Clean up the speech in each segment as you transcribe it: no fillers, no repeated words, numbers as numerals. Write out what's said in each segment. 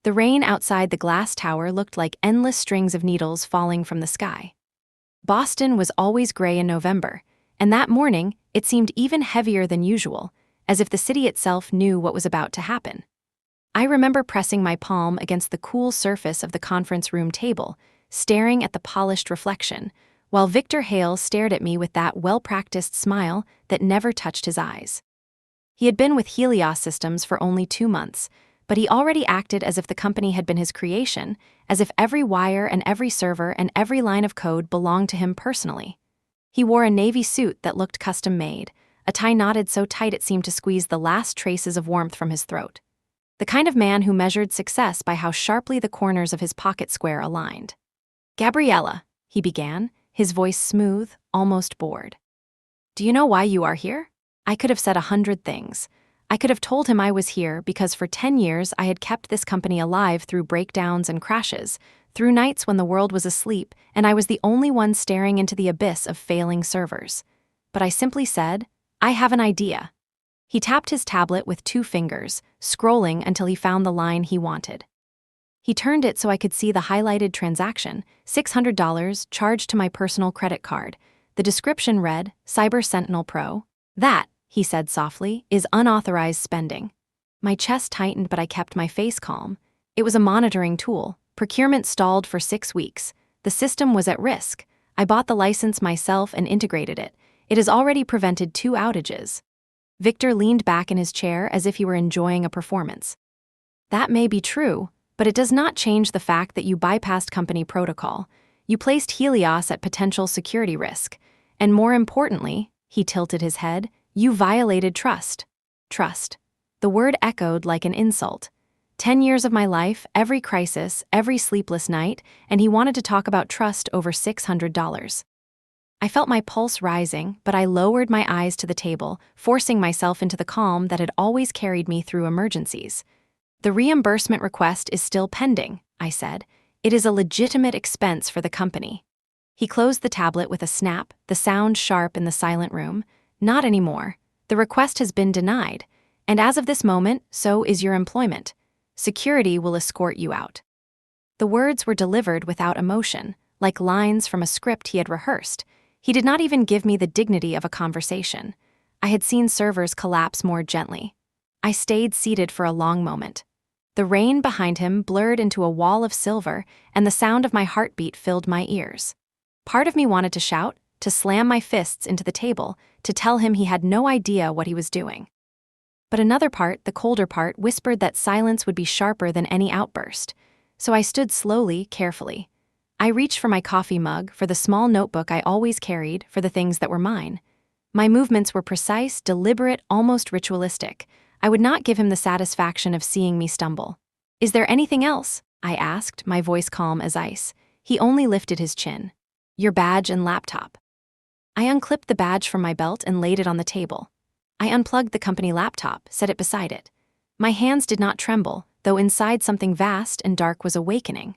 The rain outside the glass tower looked like endless strings of needles falling from the sky. Boston was always gray in November, and that morning it seemed even heavier than usual, as if the city itself knew what was about to happen. I remember pressing my palm against the cool surface of the conference room table, staring at the polished reflection, while Victor Hale stared at me with that well-practiced smile that never touched his eyes. He had been with Helios Systems for only 2 months, but he already acted as if the company had been his creation, as if every wire and every server and every line of code belonged to him personally. He wore a navy suit that looked custom-made, a tie knotted so tight it seemed to squeeze the last traces of warmth from his throat. The kind of man who measured success by how sharply the corners of his pocket square aligned. "Gabriella," he began, his voice smooth, almost bored. "Do you know why you are here?" I could have said 100 things. I could have told him I was here because for 10 years I had kept this company alive through breakdowns and crashes, through nights when the world was asleep and I was the only one staring into the abyss of failing servers. But I simply said, "I have an idea." He tapped his tablet with 2 fingers, scrolling until he found the line he wanted. He turned it so I could see the highlighted transaction, $600 charged to my personal credit card. The description read, "Cyber Sentinel Pro." "That," he said softly, "is unauthorized spending." My chest tightened, but I kept my face calm. It was a monitoring tool. Procurement stalled for 6 weeks. The system was at risk. I bought the license myself and integrated it. It has already prevented 2 outages. Victor leaned back in his chair as if he were enjoying a performance. "That may be true, but it does not change the fact that you bypassed company protocol. You placed Helios at potential security risk. And more importantly," he tilted his head, "you violated trust." Trust. The word echoed like an insult. 10 years of my life, every crisis, every sleepless night, and he wanted to talk about trust over $600. I felt my pulse rising, but I lowered my eyes to the table, forcing myself into the calm that had always carried me through emergencies. "The reimbursement request is still pending," I said. "It is a legitimate expense for the company." He closed the tablet with a snap, the sound sharp in the silent room. "Not anymore. The request has been denied. And as of this moment, so is your employment. Security will escort you out." The words were delivered without emotion, like lines from a script he had rehearsed. He did not even give me the dignity of a conversation. I had seen servers collapse more gently. I stayed seated for a long moment. The rain behind him blurred into a wall of silver, and the sound of my heartbeat filled my ears. Part of me wanted to shout, to slam my fists into the table, to tell him he had no idea what he was doing. But another part, the colder part, whispered that silence would be sharper than any outburst. So I stood slowly, carefully. I reached for my coffee mug, for the small notebook I always carried, for the things that were mine. My movements were precise, deliberate, almost ritualistic. I would not give him the satisfaction of seeing me stumble. "Is there anything else?" I asked, my voice calm as ice. He only lifted his chin. "Your badge and laptop." I unclipped the badge from my belt and laid it on the table. I unplugged the company laptop, set it beside it. My hands did not tremble, though inside something vast and dark was awakening.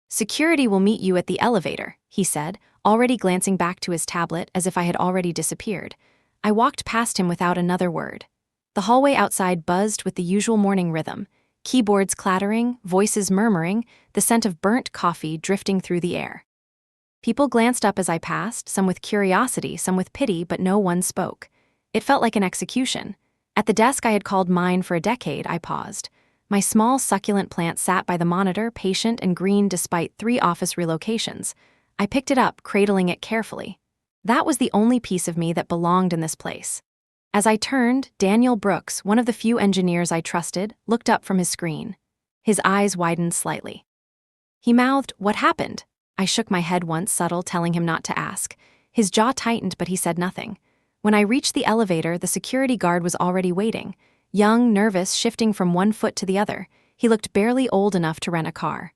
"Security will meet you at the elevator," he said, already glancing back to his tablet as if I had already disappeared. I walked past him without another word. The hallway outside buzzed with the usual morning rhythm, keyboards clattering, voices murmuring, the scent of burnt coffee drifting through the air. People glanced up as I passed, some with curiosity, some with pity, but no one spoke. It felt like an execution. At the desk I had called mine for a decade, I paused. My small succulent plant sat by the monitor, patient and green despite 3 office relocations. I picked it up, cradling it carefully. That was the only piece of me that belonged in this place. As I turned, Daniel Brooks, one of the few engineers I trusted, looked up from his screen. His eyes widened slightly. He mouthed, "What happened?" I shook my head once, subtle, telling him not to ask. His jaw tightened, but he said nothing. When I reached the elevator, the security guard was already waiting. Young, nervous, shifting from one foot to the other. He looked barely old enough to rent a car.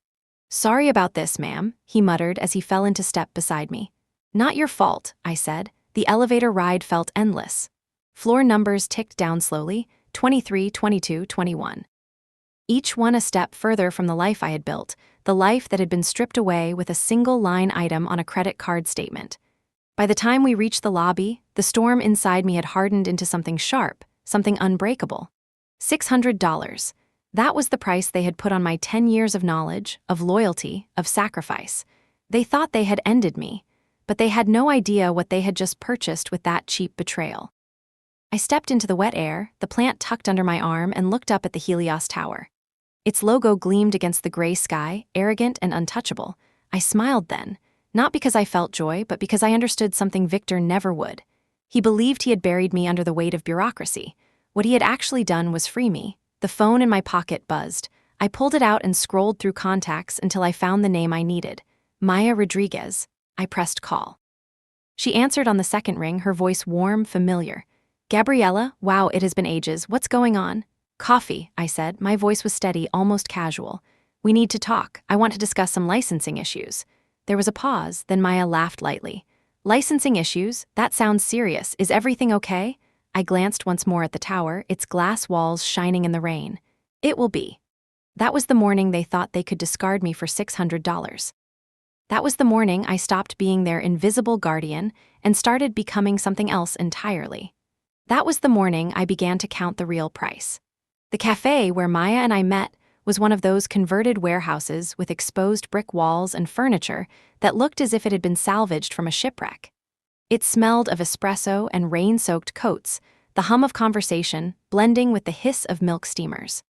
"Sorry about this, ma'am," he muttered as he fell into step beside me. "Not your fault," I said. The elevator ride felt endless. Floor numbers ticked down slowly, 23, 22, 21. Each one a step further from the life I had built, the life that had been stripped away with a single line item on a credit card statement. By the time we reached the lobby, the storm inside me had hardened into something sharp, something unbreakable. $600. That was the price they had put on my 10 years of knowledge, of loyalty, of sacrifice. They thought they had ended me, but they had no idea what they had just purchased with that cheap betrayal. I stepped into the wet air, the plant tucked under my arm, and looked up at the Helios Tower. Its logo gleamed against the gray sky, arrogant and untouchable. I smiled then, not because I felt joy, but because I understood something Victor never would. He believed he had buried me under the weight of bureaucracy. What he had actually done was free me. The phone in my pocket buzzed. I pulled it out and scrolled through contacts until I found the name I needed. Maya Rodriguez. I pressed call. She answered on the second ring, her voice warm, familiar. Gabriella, wow, it has been ages. What's going on? Coffee, I said. My voice was steady, almost casual. We need to talk. I want to discuss some licensing issues. There was a pause, then Maya laughed lightly. Licensing issues? That sounds serious. Is everything okay? I glanced once more at the tower, its glass walls shining in the rain. It will be. That was the morning they thought they could discard me for $600. That was the morning I stopped being their invisible guardian and started becoming something else entirely. That was the morning I began to count the real price. The cafe where Maya and I met was one of those converted warehouses with exposed brick walls and furniture that looked as if it had been salvaged from a shipwreck. It smelled of espresso and rain-soaked coats, the hum of conversation blending with the hiss of milk steamers.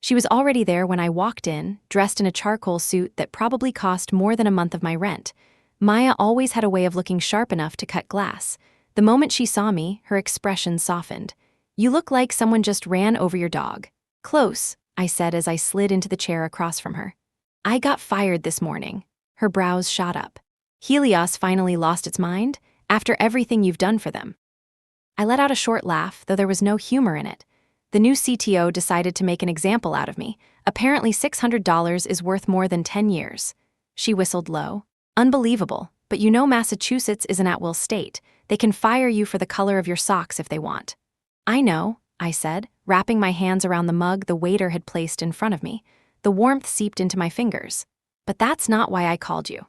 She was already there when I walked in, dressed in a charcoal suit that probably cost more than a month of my rent. Maya always had a way of looking sharp enough to cut glass. The moment she saw me, her expression softened. You look like someone just ran over your dog. Close, I said as I slid into the chair across from her. I got fired this morning. Her brows shot up. Helios finally lost its mind? After everything you've done for them. I let out a short laugh, though there was no humor in it. The new CTO decided to make an example out of me. Apparently $600 is worth more than 10 years. She whistled low. Unbelievable, but you know Massachusetts is an at-will state. They can fire you for the color of your socks if they want. I know, I said, wrapping my hands around the mug the waiter had placed in front of me. The warmth seeped into my fingers. But that's not why I called you.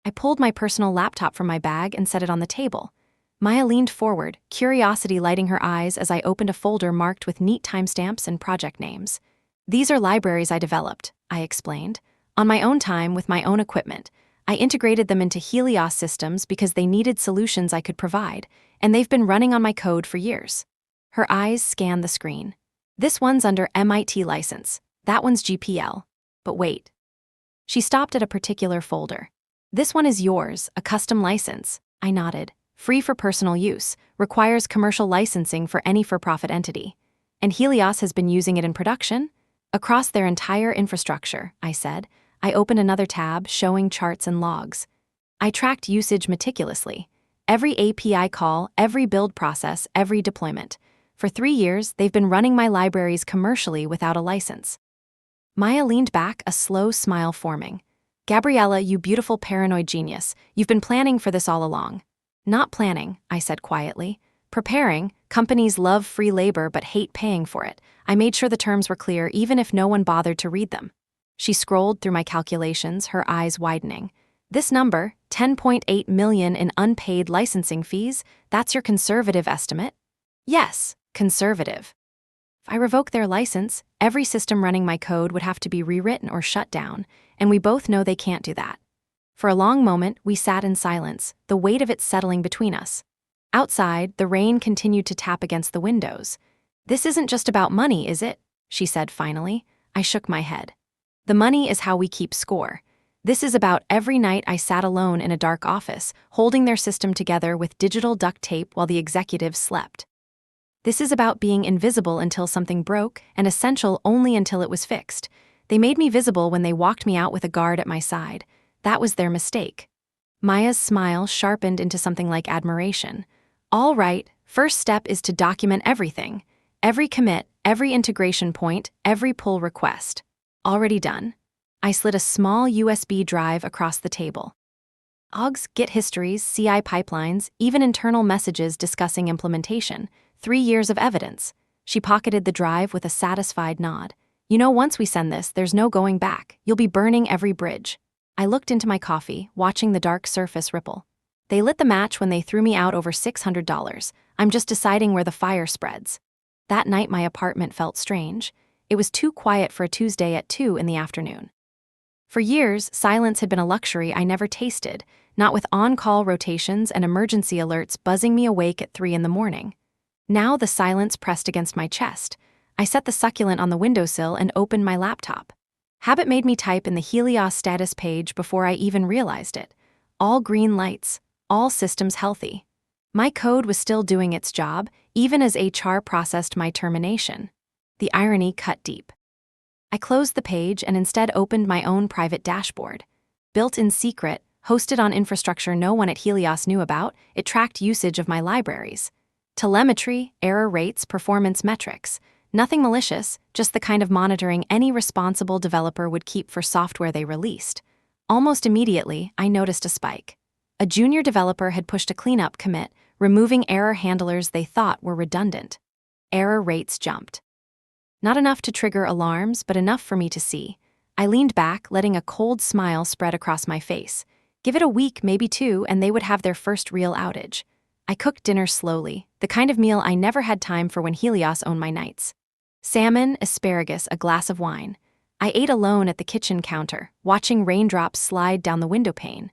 I pulled my personal laptop from my bag and set it on the table. Maya leaned forward, curiosity lighting her eyes as I opened a folder marked with neat timestamps and project names. These are libraries I developed, I explained. On my own time with my own equipment. I integrated them into Helios systems because they needed solutions I could provide, and they've been running on my code for years. Her eyes scanned the screen. This one's under MIT license. That one's GPL. But wait. She stopped at a particular folder. This one is yours, a custom license. I nodded. Free for personal use, requires commercial licensing for any for-profit entity. And Helios has been using it in production? Across their entire infrastructure, I said. I opened another tab showing charts and logs. I tracked usage meticulously. Every API call, every build process, every deployment. For 3 years, they've been running my libraries commercially without a license. Maya leaned back, a slow smile forming. Gabriella, you beautiful paranoid genius, you've been planning for this all along. Not planning, I said quietly. Preparing. Companies love free labor but hate paying for it. I made sure the terms were clear even if no one bothered to read them. She scrolled through my calculations, her eyes widening. This number, $10.8 million in unpaid licensing fees, that's your conservative estimate? Yes, conservative. If I revoke their license, every system running my code would have to be rewritten or shut down, and we both know they can't do that. For a long moment, we sat in silence, the weight of it settling between us. Outside, the rain continued to tap against the windows. This isn't just about money, is it? She said finally. I shook my head. The money is how we keep score. This is about every night I sat alone in a dark office, holding their system together with digital duct tape while the executives slept. This is about being invisible until something broke and essential only until it was fixed. They made me visible when they walked me out with a guard at my side. That was their mistake. Maya's smile sharpened into something like admiration. All right, first step is to document everything. Every commit, every integration point, every pull request. Already done. I slid a small USB drive across the table. Logs, Git histories, CI pipelines, even internal messages discussing implementation. 3 years of evidence. She pocketed the drive with a satisfied nod. You know, once we send this, there's no going back. You'll be burning every bridge. I looked into my coffee, watching the dark surface ripple. They lit the match when they threw me out over $600. I'm just deciding where the fire spreads. That night my apartment felt strange. It was too quiet for a Tuesday at 2 in the afternoon. For years, silence had been a luxury I never tasted, not with on-call rotations and emergency alerts buzzing me awake at 3 in the morning. Now the silence pressed against my chest. I set the succulent on the windowsill and opened my laptop. Habit made me type in the Helios status page before I even realized it. All green lights, all systems healthy. My code was still doing its job, even as HR processed my termination. The irony cut deep. I closed the page and instead opened my own private dashboard. Built in secret, hosted on infrastructure no one at Helios knew about, it tracked usage of my libraries. Telemetry, error rates, performance metrics. Nothing malicious, just the kind of monitoring any responsible developer would keep for software they released. Almost immediately, I noticed a spike. A junior developer had pushed a cleanup commit, removing error handlers they thought were redundant. Error rates jumped. Not enough to trigger alarms, but enough for me to see. I leaned back, letting a cold smile spread across my face. Give it a week, maybe 2, and they would have their first real outage. I cooked dinner slowly, the kind of meal I never had time for when Helios owned my nights. Salmon, asparagus, a glass of wine. I ate alone at the kitchen counter, watching raindrops slide down the windowpane.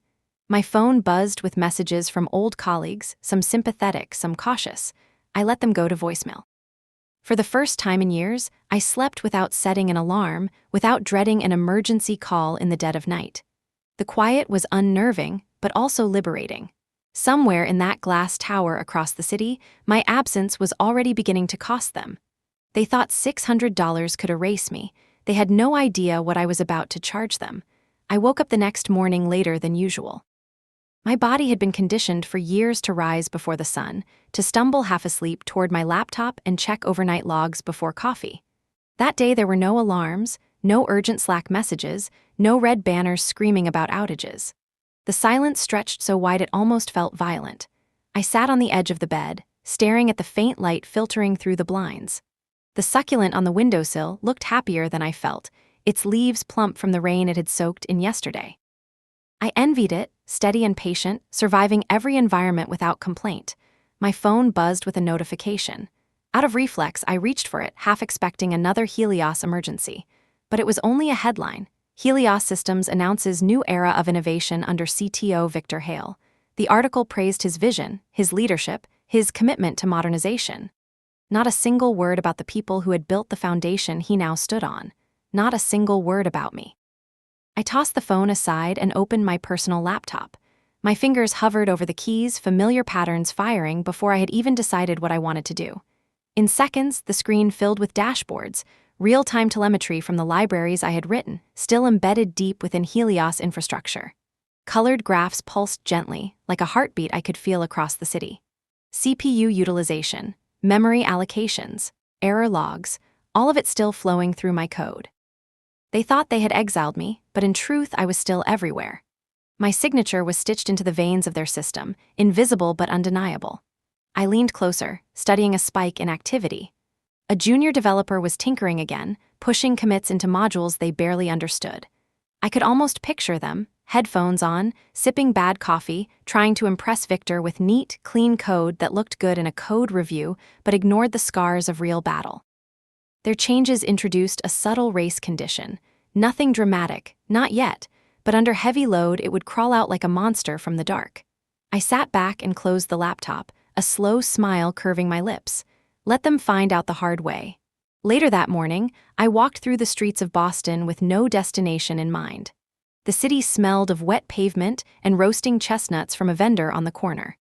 My phone buzzed with messages from old colleagues, some sympathetic, some cautious. I let them go to voicemail. For the first time in years, I slept without setting an alarm, without dreading an emergency call in the dead of night. The quiet was unnerving, but also liberating. Somewhere in that glass tower across the city, my absence was already beginning to cost them. They thought $600 could erase me. They had no idea what I was about to charge them. I woke up the next morning later than usual. My body had been conditioned for years to rise before the sun, to stumble half asleep toward my laptop and check overnight logs before coffee. That day there were no alarms, no urgent Slack messages, no red banners screaming about outages. The silence stretched so wide it almost felt violent. I sat on the edge of the bed, staring at the faint light filtering through the blinds. The succulent on the windowsill looked happier than I felt, its leaves plump from the rain it had soaked in yesterday. I envied it, steady and patient, surviving every environment without complaint. My phone buzzed with a notification. Out of reflex, I reached for it, half expecting another Helios emergency. But it was only a headline. Helios Systems announces new era of innovation under CTO Victor Hale. The article praised his vision, his leadership, his commitment to modernization. Not a single word about the people who had built the foundation he now stood on. Not a single word about me. I tossed the phone aside and opened my personal laptop. My fingers hovered over the keys, familiar patterns firing before I had even decided what I wanted to do. In seconds, the screen filled with dashboards, real-time telemetry from the libraries I had written, still embedded deep within Helios infrastructure. Colored graphs pulsed gently, like a heartbeat I could feel across the city. CPU utilization, memory allocations, error logs, all of it still flowing through my code. They thought they had exiled me, but in truth I was still everywhere. My signature was stitched into the veins of their system, invisible but undeniable. I leaned closer, studying a spike in activity. A junior developer was tinkering again, pushing commits into modules they barely understood. I could almost picture them, headphones on, sipping bad coffee, trying to impress Victor with neat, clean code that looked good in a code review but ignored the scars of real battle. Their changes introduced a subtle race condition. Nothing dramatic, not yet, but under heavy load it would crawl out like a monster from the dark. I sat back and closed the laptop, a slow smile curving my lips. Let them find out the hard way. Later that morning, I walked through the streets of Boston with no destination in mind. The city smelled of wet pavement and roasting chestnuts from a vendor on the corner.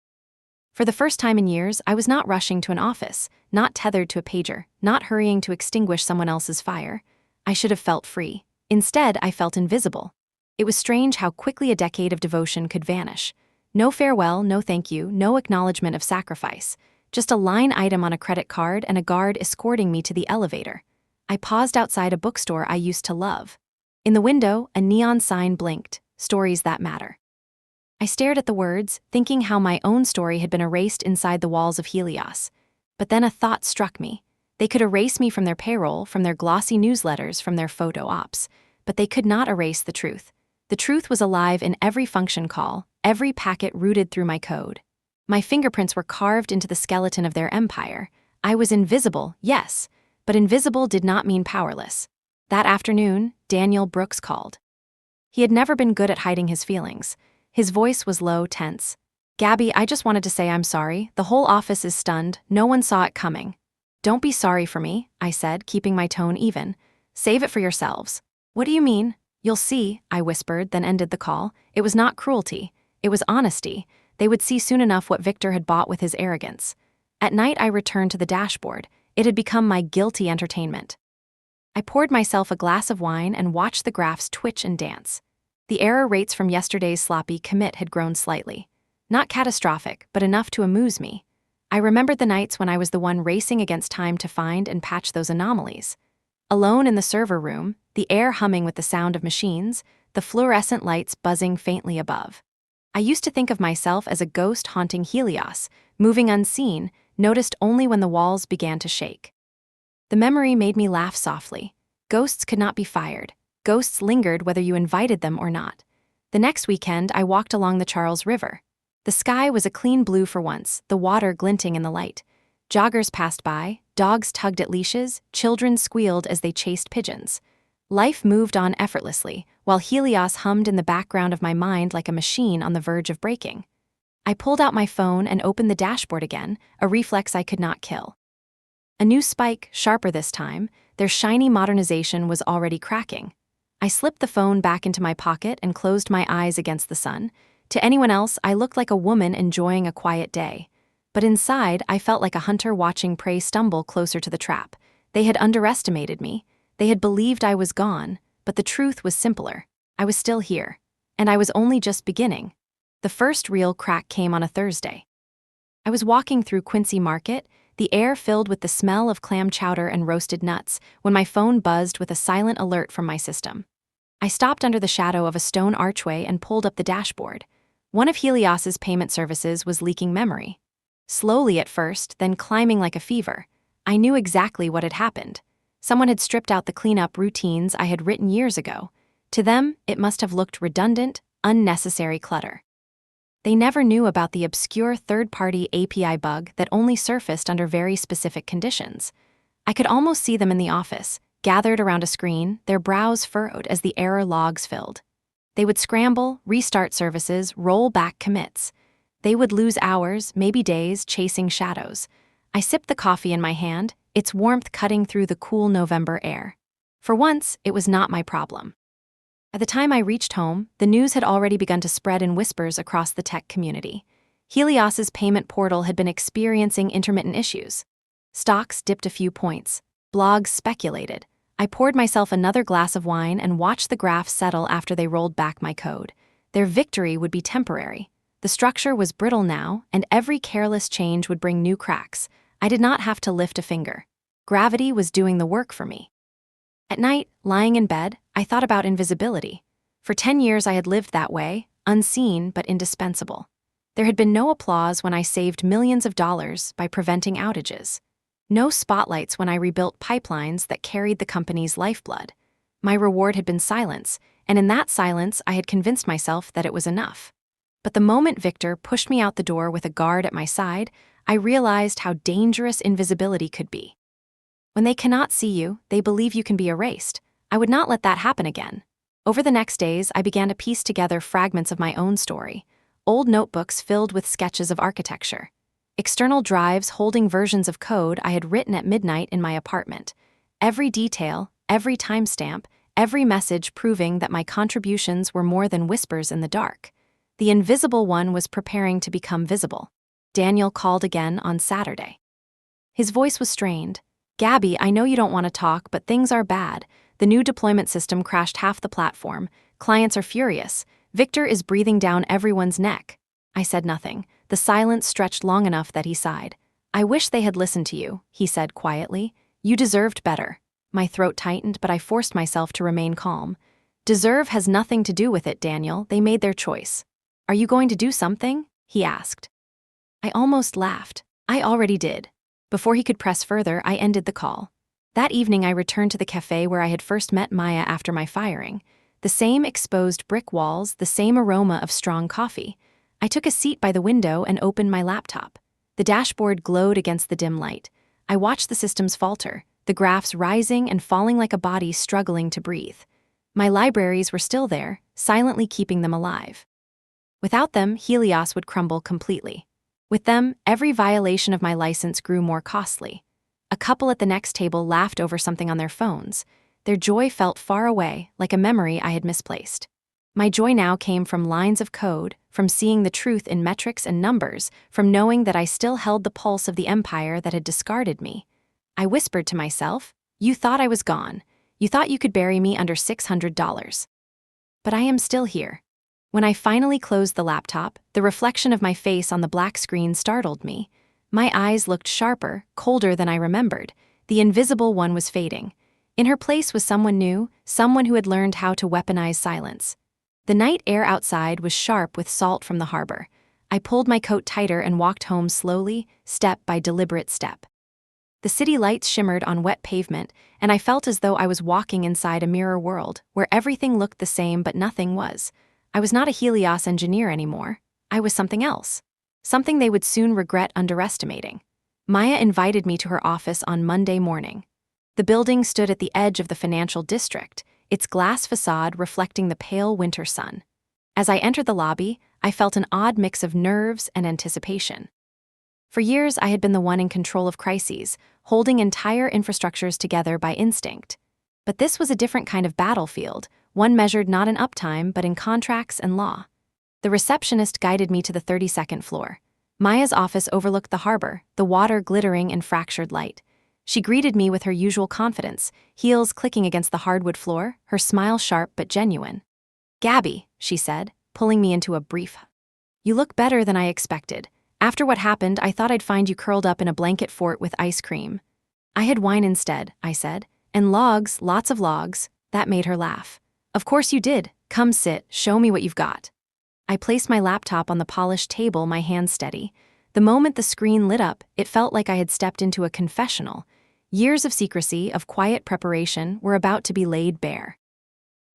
For the first time in years, I was not rushing to an office, not tethered to a pager, not hurrying to extinguish someone else's fire. I should have felt free. Instead, I felt invisible. It was strange how quickly a decade of devotion could vanish. No farewell, no thank you, no acknowledgement of sacrifice. Just a line item on a credit card and a guard escorting me to the elevator. I paused outside a bookstore I used to love. In the window, a neon sign blinked, Stories That Matter. I stared at the words, thinking how my own story had been erased inside the walls of Helios. But then a thought struck me. They could erase me from their payroll, from their glossy newsletters, from their photo ops. But they could not erase the truth. The truth was alive in every function call, every packet routed through my code. My fingerprints were carved into the skeleton of their empire. I was invisible, yes, But invisible did not mean powerless. That afternoon, Daniel Brooks called. He had never been good at hiding his feelings. His voice was low, tense. "Gabby, I just wanted to say I'm sorry. The whole office is stunned. No one saw it coming." "Don't be sorry for me," I said, keeping my tone even. "Save it for yourselves." "What do you mean?" "You'll see," I whispered, then ended the call. It was not cruelty. It was honesty. They would see soon enough what Victor had bought with his arrogance. At night, I returned to the dashboard. It had become my guilty entertainment. I poured myself a glass of wine and watched the graphs twitch and dance. The error rates from yesterday's sloppy commit had grown slightly. Not catastrophic, but enough to amuse me. I remembered the nights when I was the one racing against time to find and patch those anomalies. Alone in the server room, the air humming with the sound of machines, the fluorescent lights buzzing faintly above. I used to think of myself as a ghost haunting Helios, moving unseen, noticed only when the walls began to shake. The memory made me laugh softly. Ghosts could not be fired. Ghosts lingered whether you invited them or not. The next weekend, I walked along the Charles River. The sky was a clean blue for once, the water glinting in the light. Joggers passed by, dogs tugged at leashes, children squealed as they chased pigeons. Life moved on effortlessly, while Helios hummed in the background of my mind like a machine on the verge of breaking. I pulled out my phone and opened the dashboard again, a reflex I could not kill. A new spike, sharper this time, their shiny modernization was already cracking. I slipped the phone back into my pocket and closed my eyes against the sun. To anyone else, I looked like a woman enjoying a quiet day. But inside, I felt like a hunter watching prey stumble closer to the trap. They had underestimated me. They had believed I was gone, but the truth was simpler. I was still here. And I was only just beginning. The first real crack came on a Thursday. I was walking through Quincy Market, the air filled with the smell of clam chowder and roasted nuts, when my phone buzzed with a silent alert from my system. I stopped under the shadow of a stone archway and pulled up the dashboard. One of Helios's payment services was leaking memory. Slowly at first, then climbing like a fever. I knew exactly what had happened. Someone had stripped out the cleanup routines I had written years ago. To them, it must have looked redundant, unnecessary clutter. They never knew about the obscure third-party API bug that only surfaced under very specific conditions. I could almost see them in the office, gathered around a screen, their brows furrowed as the error logs filled. They would scramble, restart services, roll back commits. They would lose hours, maybe days, chasing shadows. I sipped the coffee in my hand, its warmth cutting through the cool November air. For once, it was not my problem. By the time I reached home, the news had already begun to spread in whispers across the tech community. Helios's payment portal had been experiencing intermittent issues. Stocks dipped a few points. Blogs speculated. I poured myself another glass of wine and watched the graphs settle after they rolled back my code. Their victory would be temporary. The structure was brittle now, and every careless change would bring new cracks. I did not have to lift a finger. Gravity was doing the work for me. At night, lying in bed, I thought about invisibility. For 10 years I had lived that way, unseen but indispensable. There had been no applause when I saved millions of dollars by preventing outages. No spotlights when I rebuilt pipelines that carried the company's lifeblood. My reward had been silence, and in that silence I had convinced myself that it was enough. But the moment Victor pushed me out the door with a guard at my side, I realized how dangerous invisibility could be. When they cannot see you, they believe you can be erased. I would not let that happen again. Over the next days, I began to piece together fragments of my own story. Old notebooks filled with sketches of architecture. External drives holding versions of code I had written at midnight in my apartment. Every detail, every timestamp, every message proving that my contributions were more than whispers in the dark. The invisible one was preparing to become visible. Daniel called again on Saturday. His voice was strained. "Gabby, I know you don't want to talk, but things are bad. The new deployment system crashed half the platform. Clients are furious. Victor is breathing down everyone's neck." I said nothing. The silence stretched long enough that he sighed. "I wish they had listened to you," he said quietly. "You deserved better." My throat tightened, but I forced myself to remain calm. "Deserve has nothing to do with it, Daniel. They made their choice." "Are you going to do something?" he asked. I almost laughed. I already did. Before he could press further, I ended the call. That evening I returned to the cafe where I had first met Maya after my firing. The same exposed brick walls, the same aroma of strong coffee. I took a seat by the window and opened my laptop. The dashboard glowed against the dim light. I watched the systems falter, the graphs rising and falling like a body struggling to breathe. My libraries were still there, silently keeping them alive. Without them, Helios would crumble completely. With them, every violation of my license grew more costly. A couple at the next table laughed over something on their phones. Their joy felt far away, like a memory I had misplaced. My joy now came from lines of code, from seeing the truth in metrics and numbers, from knowing that I still held the pulse of the empire that had discarded me. I whispered to myself, "You thought I was gone. You thought you could bury me under $600. But I am still here." When I finally closed the laptop, the reflection of my face on the black screen startled me. My eyes looked sharper, colder than I remembered. The invisible one was fading. In her place was someone new, someone who had learned how to weaponize silence. The night air outside was sharp with salt from the harbor. I pulled my coat tighter and walked home slowly, step by deliberate step. The city lights shimmered on wet pavement, and I felt as though I was walking inside a mirror world, where everything looked the same but nothing was. I was not a Helios engineer anymore. I was something else. Something they would soon regret underestimating. Maya invited me to her office on Monday morning. The building stood at the edge of the financial district, its glass facade reflecting the pale winter sun. As I entered the lobby, I felt an odd mix of nerves and anticipation. For years, I had been the one in control of crises, holding entire infrastructures together by instinct. But this was a different kind of battlefield, one measured not in uptime but in contracts and law. The receptionist guided me to the 32nd floor. Maya's office overlooked the harbor, the water glittering in fractured light. She greeted me with her usual confidence, heels clicking against the hardwood floor, her smile sharp but genuine. "Gabby," she said, pulling me into a brief. "You look better than I expected. After what happened, I thought I'd find you curled up in a blanket fort with ice cream." "I had wine instead," I said. "And logs, lots of logs." That made her laugh. "Of course you did. Come sit, show me what you've got." I placed my laptop on the polished table, my hands steady. The moment the screen lit up, it felt like I had stepped into a confessional. Years of secrecy, of quiet preparation, were about to be laid bare.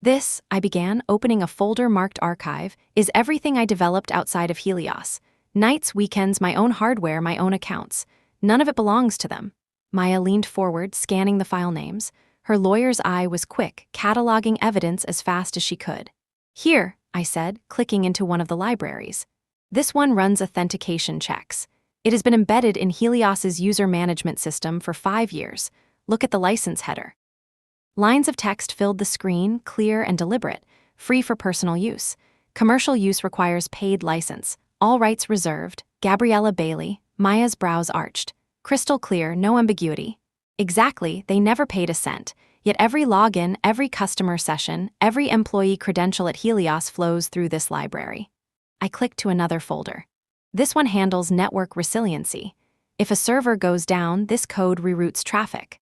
"This," I began, opening a folder marked archive, "is everything I developed outside of Helios. Nights, weekends, my own hardware, my own accounts. None of it belongs to them." Maya leaned forward, scanning the file names. Her lawyer's eye was quick, cataloging evidence as fast as she could. "Here," I said, clicking into one of the libraries. "This one runs authentication checks. It has been embedded in Helios's user management system for 5 years. Look at the license header." Lines of text filled the screen, clear and deliberate, free for personal use. Commercial use requires paid license. All rights reserved. Gabriella Bailey. Maya's brows arched. Crystal clear, no ambiguity. Exactly, they never paid a cent. Yet every login, every customer session, every employee credential at Helios flows through this library. I clicked to another folder. This one handles network resiliency. If a server goes down, this code reroutes traffic.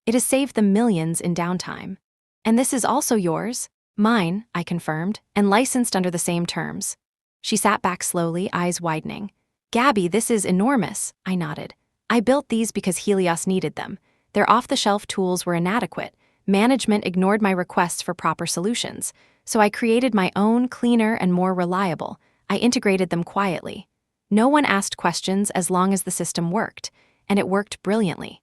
It has saved them millions in downtime. "And this is also yours?" "Mine," I confirmed, "and licensed under the same terms." She sat back slowly, eyes widening. "Gabby, this is enormous," I nodded. "I built these because Helios needed them. Their off-the-shelf tools were inadequate. Management ignored my requests for proper solutions. So I created my own, cleaner and more reliable. I integrated them quietly. No one asked questions as long as the system worked, and it worked brilliantly."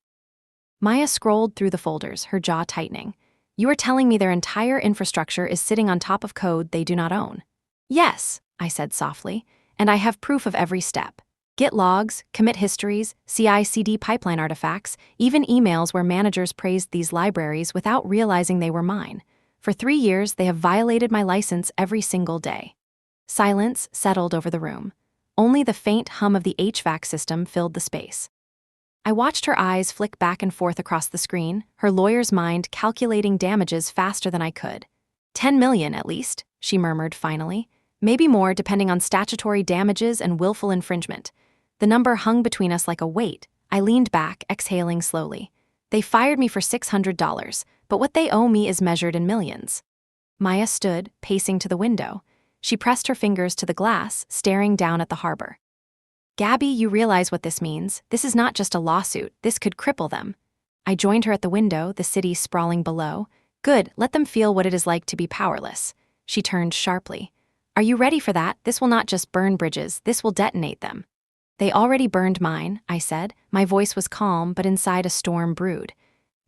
Maya scrolled through the folders, her jaw tightening. "You are telling me their entire infrastructure is sitting on top of code they do not own?" "Yes," I said softly, "and I have proof of every step. Git logs, commit histories, CI/CD pipeline artifacts, even emails where managers praised these libraries without realizing they were mine. For 3 years, they have violated my license every single day." Silence settled over the room. Only the faint hum of the HVAC system filled the space. I watched her eyes flick back and forth across the screen, her lawyer's mind calculating damages faster than I could. 10 million at least, she murmured finally. Maybe more depending on statutory damages and willful infringement. The number hung between us like a weight. I leaned back, exhaling slowly. They fired me for $600, but what they owe me is measured in millions. Maya stood, pacing to the window. She pressed her fingers to the glass, staring down at the harbor. "Gabby, you realize what this means. This is not just a lawsuit. This could cripple them." I joined her at the window, the city sprawling below. "Good, let them feel what it is like to be powerless." She turned sharply. "Are you ready for that? This will not just burn bridges, this will detonate them." "They already burned mine," I said. My voice was calm, but inside a storm brewed.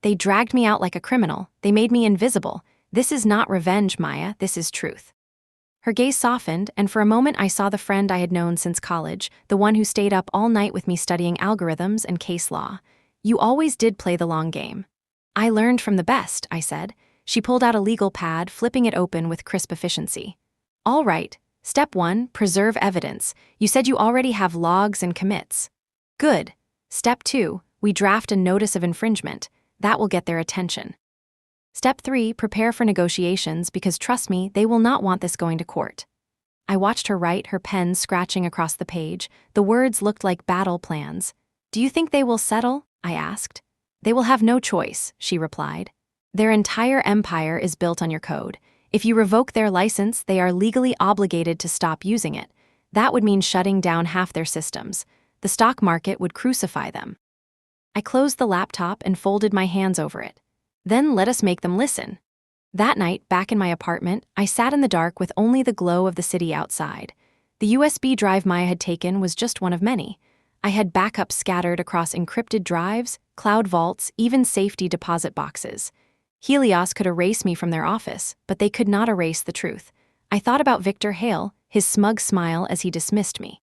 They dragged me out like a criminal. They made me invisible. This is not revenge, Maya. This is truth. Her gaze softened, and for a moment I saw the friend I had known since college, the one who stayed up all night with me studying algorithms and case law. You always did play the long game. I learned from the best, I said. She pulled out a legal pad, flipping it open with crisp efficiency. All right. Step 1, preserve evidence. You said you already have logs and commits. Good. Step 2, we draft a notice of infringement. That will get their attention. Step 3, prepare for negotiations because trust me, they will not want this going to court. I watched her write, her pen scratching across the page. The words looked like battle plans. Do you think they will settle? I asked. They will have no choice, she replied. Their entire empire is built on your code. If you revoke their license, they are legally obligated to stop using it. That would mean shutting down half their systems. The stock market would crucify them. I closed the laptop and folded my hands over it. Then let us make them listen. That night, back in my apartment, I sat in the dark with only the glow of the city outside. The USB drive Maya had taken was just one of many. I had backups scattered across encrypted drives, cloud vaults, even safety deposit boxes. Helios could erase me from their office, but they could not erase the truth. I thought about Victor Hale, his smug smile as he dismissed me.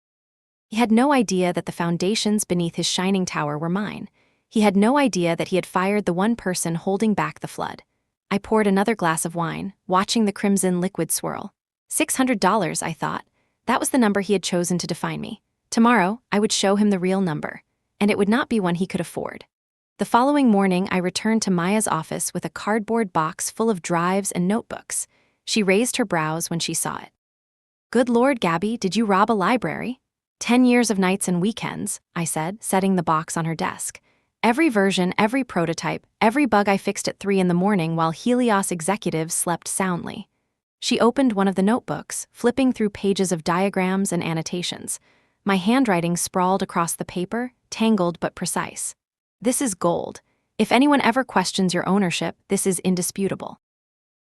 He had no idea that the foundations beneath his shining tower were mine. He had no idea that he had fired the one person holding back the flood. I poured another glass of wine, watching the crimson liquid swirl. $600, I thought. That was the number he had chosen to define me. Tomorrow, I would show him the real number, and it would not be one he could afford. The following morning, I returned to Maya's office with a cardboard box full of drives and notebooks. She raised her brows when she saw it. Good Lord, Gabby, did you rob a library? 10 years of nights and weekends, I said, setting the box on her desk. Every version, every prototype, every bug I fixed at 3 a.m. while Helios executives slept soundly. She opened one of the notebooks, flipping through pages of diagrams and annotations. My handwriting sprawled across the paper, tangled but precise. This is gold. If anyone ever questions your ownership, this is indisputable.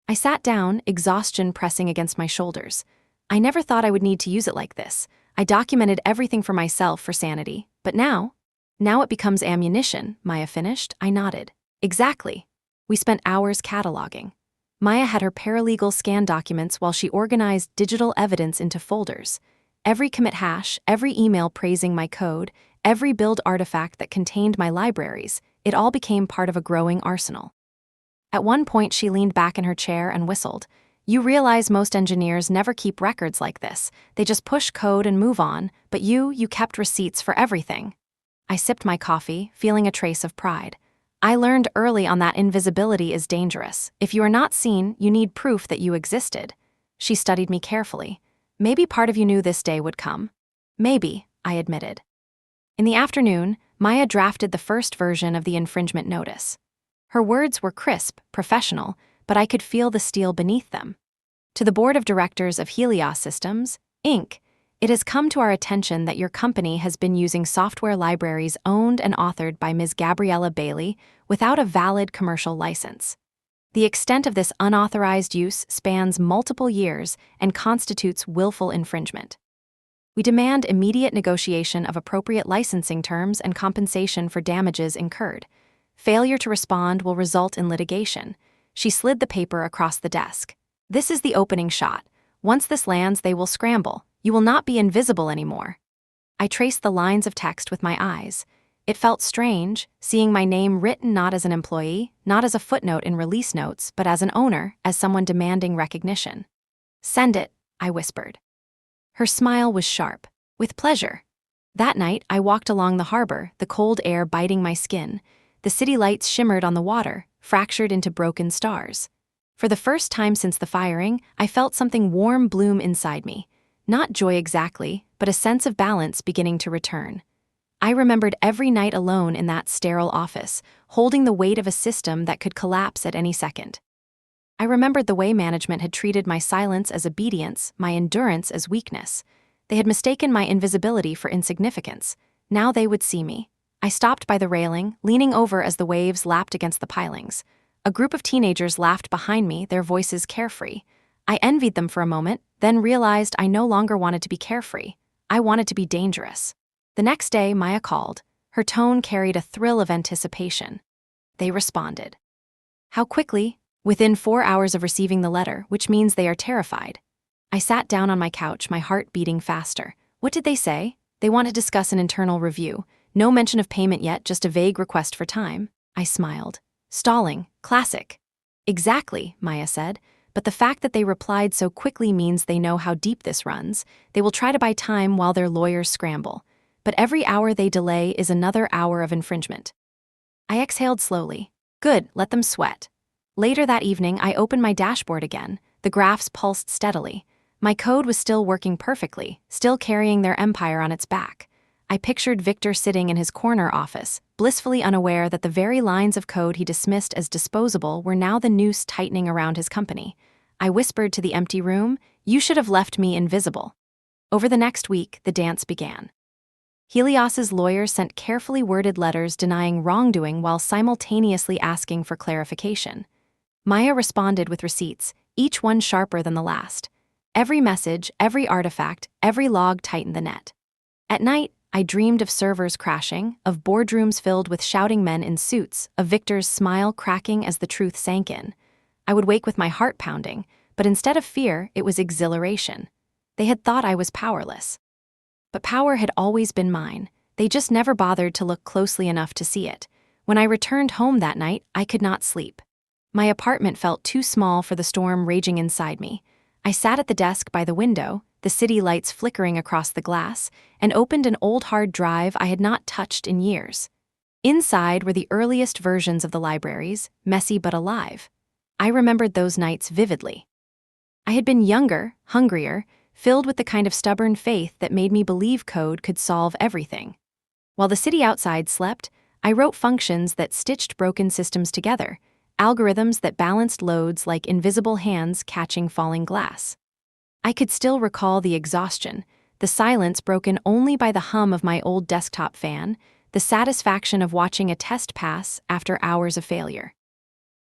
I sat down, exhaustion pressing against my shoulders. I never thought I would need to use it like this. I documented everything for myself for sanity, but now it becomes ammunition, Maya finished. I nodded. Exactly. We spent hours cataloging. Maya had her paralegal scan documents while she organized digital evidence into folders. Every commit hash, every email praising my code, every build artifact that contained my libraries, it all became part of a growing arsenal. At one point, she leaned back in her chair and whistled. You realize most engineers never keep records like this. They just push code and move on, but you kept receipts for everything. I sipped my coffee, feeling a trace of pride. I learned early on that invisibility is dangerous. If you are not seen, you need proof that you existed. She studied me carefully. Maybe part of you knew this day would come. Maybe, I admitted. In the afternoon, Maya drafted the first version of the infringement notice. Her words were crisp, professional, but I could feel the steel beneath them. To the board of directors of Helios Systems, Inc., it has come to our attention that your company has been using software libraries owned and authored by Ms. Gabriella Bailey without a valid commercial license. The extent of this unauthorized use spans multiple years and constitutes willful infringement. We demand immediate negotiation of appropriate licensing terms and compensation for damages incurred. Failure to respond will result in litigation. She slid the paper across the desk. This is the opening shot. Once this lands, they will scramble. You will not be invisible anymore. I traced the lines of text with my eyes. It felt strange, seeing my name written not as an employee, not as a footnote in release notes, but as an owner, as someone demanding recognition. Send it, I whispered. Her smile was sharp. With pleasure. That night, I walked along the harbor, the cold air biting my skin. The city lights shimmered on the water, fractured into broken stars. For the first time since the firing, I felt something warm bloom inside me. Not joy exactly, but a sense of balance beginning to return. I remembered every night alone in that sterile office, holding the weight of a system that could collapse at any second. I remembered the way management had treated my silence as obedience, my endurance as weakness. They had mistaken my invisibility for insignificance. Now they would see me. I stopped by the railing, leaning over as the waves lapped against the pilings. A group of teenagers laughed behind me, their voices carefree. I envied them for a moment, then realized I no longer wanted to be carefree. I wanted to be dangerous. The next day, Maya called. Her tone carried a thrill of anticipation. They responded. How quickly? Within 4 hours of receiving the letter, which means they are terrified. I sat down on my couch, my heart beating faster. What did they say? They want to discuss an internal review. No mention of payment yet, just a vague request for time. I smiled. Stalling, classic. Exactly, Maya said, but the fact that they replied so quickly means they know how deep this runs. They will try to buy time while their lawyers scramble. But every hour they delay is another hour of infringement. I exhaled slowly. Good, let them sweat. Later that evening, I opened my dashboard again. The graphs pulsed steadily. My code was still working perfectly, still carrying their empire on its back. I pictured Victor sitting in his corner office, blissfully unaware that the very lines of code he dismissed as disposable were now the noose tightening around his company. I whispered to the empty room, "You should have left me invisible." Over the next week, the dance began. Helios's lawyers sent carefully worded letters denying wrongdoing while simultaneously asking for clarification. Maya responded with receipts, each one sharper than the last. Every message, every artifact, every log tightened the net. At night, I dreamed of servers crashing, of boardrooms filled with shouting men in suits, of Victor's smile cracking as the truth sank in. I would wake with my heart pounding, but instead of fear, it was exhilaration. They had thought I was powerless. But power had always been mine. They just never bothered to look closely enough to see it. When I returned home that night, I could not sleep. My apartment felt too small for the storm raging inside me. I sat at the desk by the window, the city lights flickering across the glass, and opened an old hard drive I had not touched in years. Inside were the earliest versions of the libraries, messy but alive. I remembered those nights vividly. I had been younger, hungrier, filled with the kind of stubborn faith that made me believe code could solve everything. While the city outside slept, I wrote functions that stitched broken systems together, algorithms that balanced loads like invisible hands catching falling glass. I could still recall the exhaustion, the silence broken only by the hum of my old desktop fan, the satisfaction of watching a test pass after hours of failure.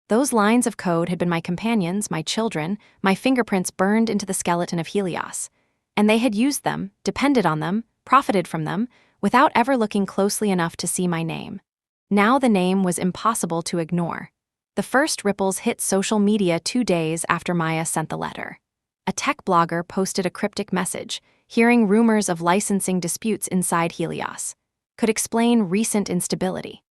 Those lines of code had been my companions, my children, my fingerprints burned into the skeleton of Helios. And they had used them, depended on them, profited from them, without ever looking closely enough to see my name. Now the name was impossible to ignore. The first ripples hit social media 2 days after Maya sent the letter. A tech blogger posted a cryptic message, hearing rumors of licensing disputes inside Helios. Could explain recent instability.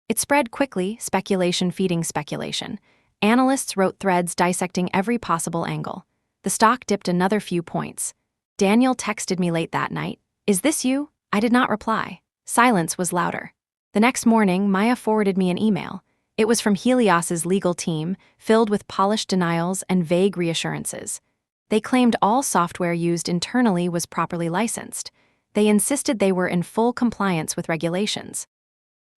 It spread quickly, speculation feeding speculation. Analysts wrote threads dissecting every possible angle. The stock dipped another few points. Daniel texted me late that night. "Is this you?" I did not reply. Silence was louder. The next morning, Maya forwarded me an email. It was from Helios's legal team, filled with polished denials and vague reassurances. They claimed all software used internally was properly licensed. They insisted they were in full compliance with regulations.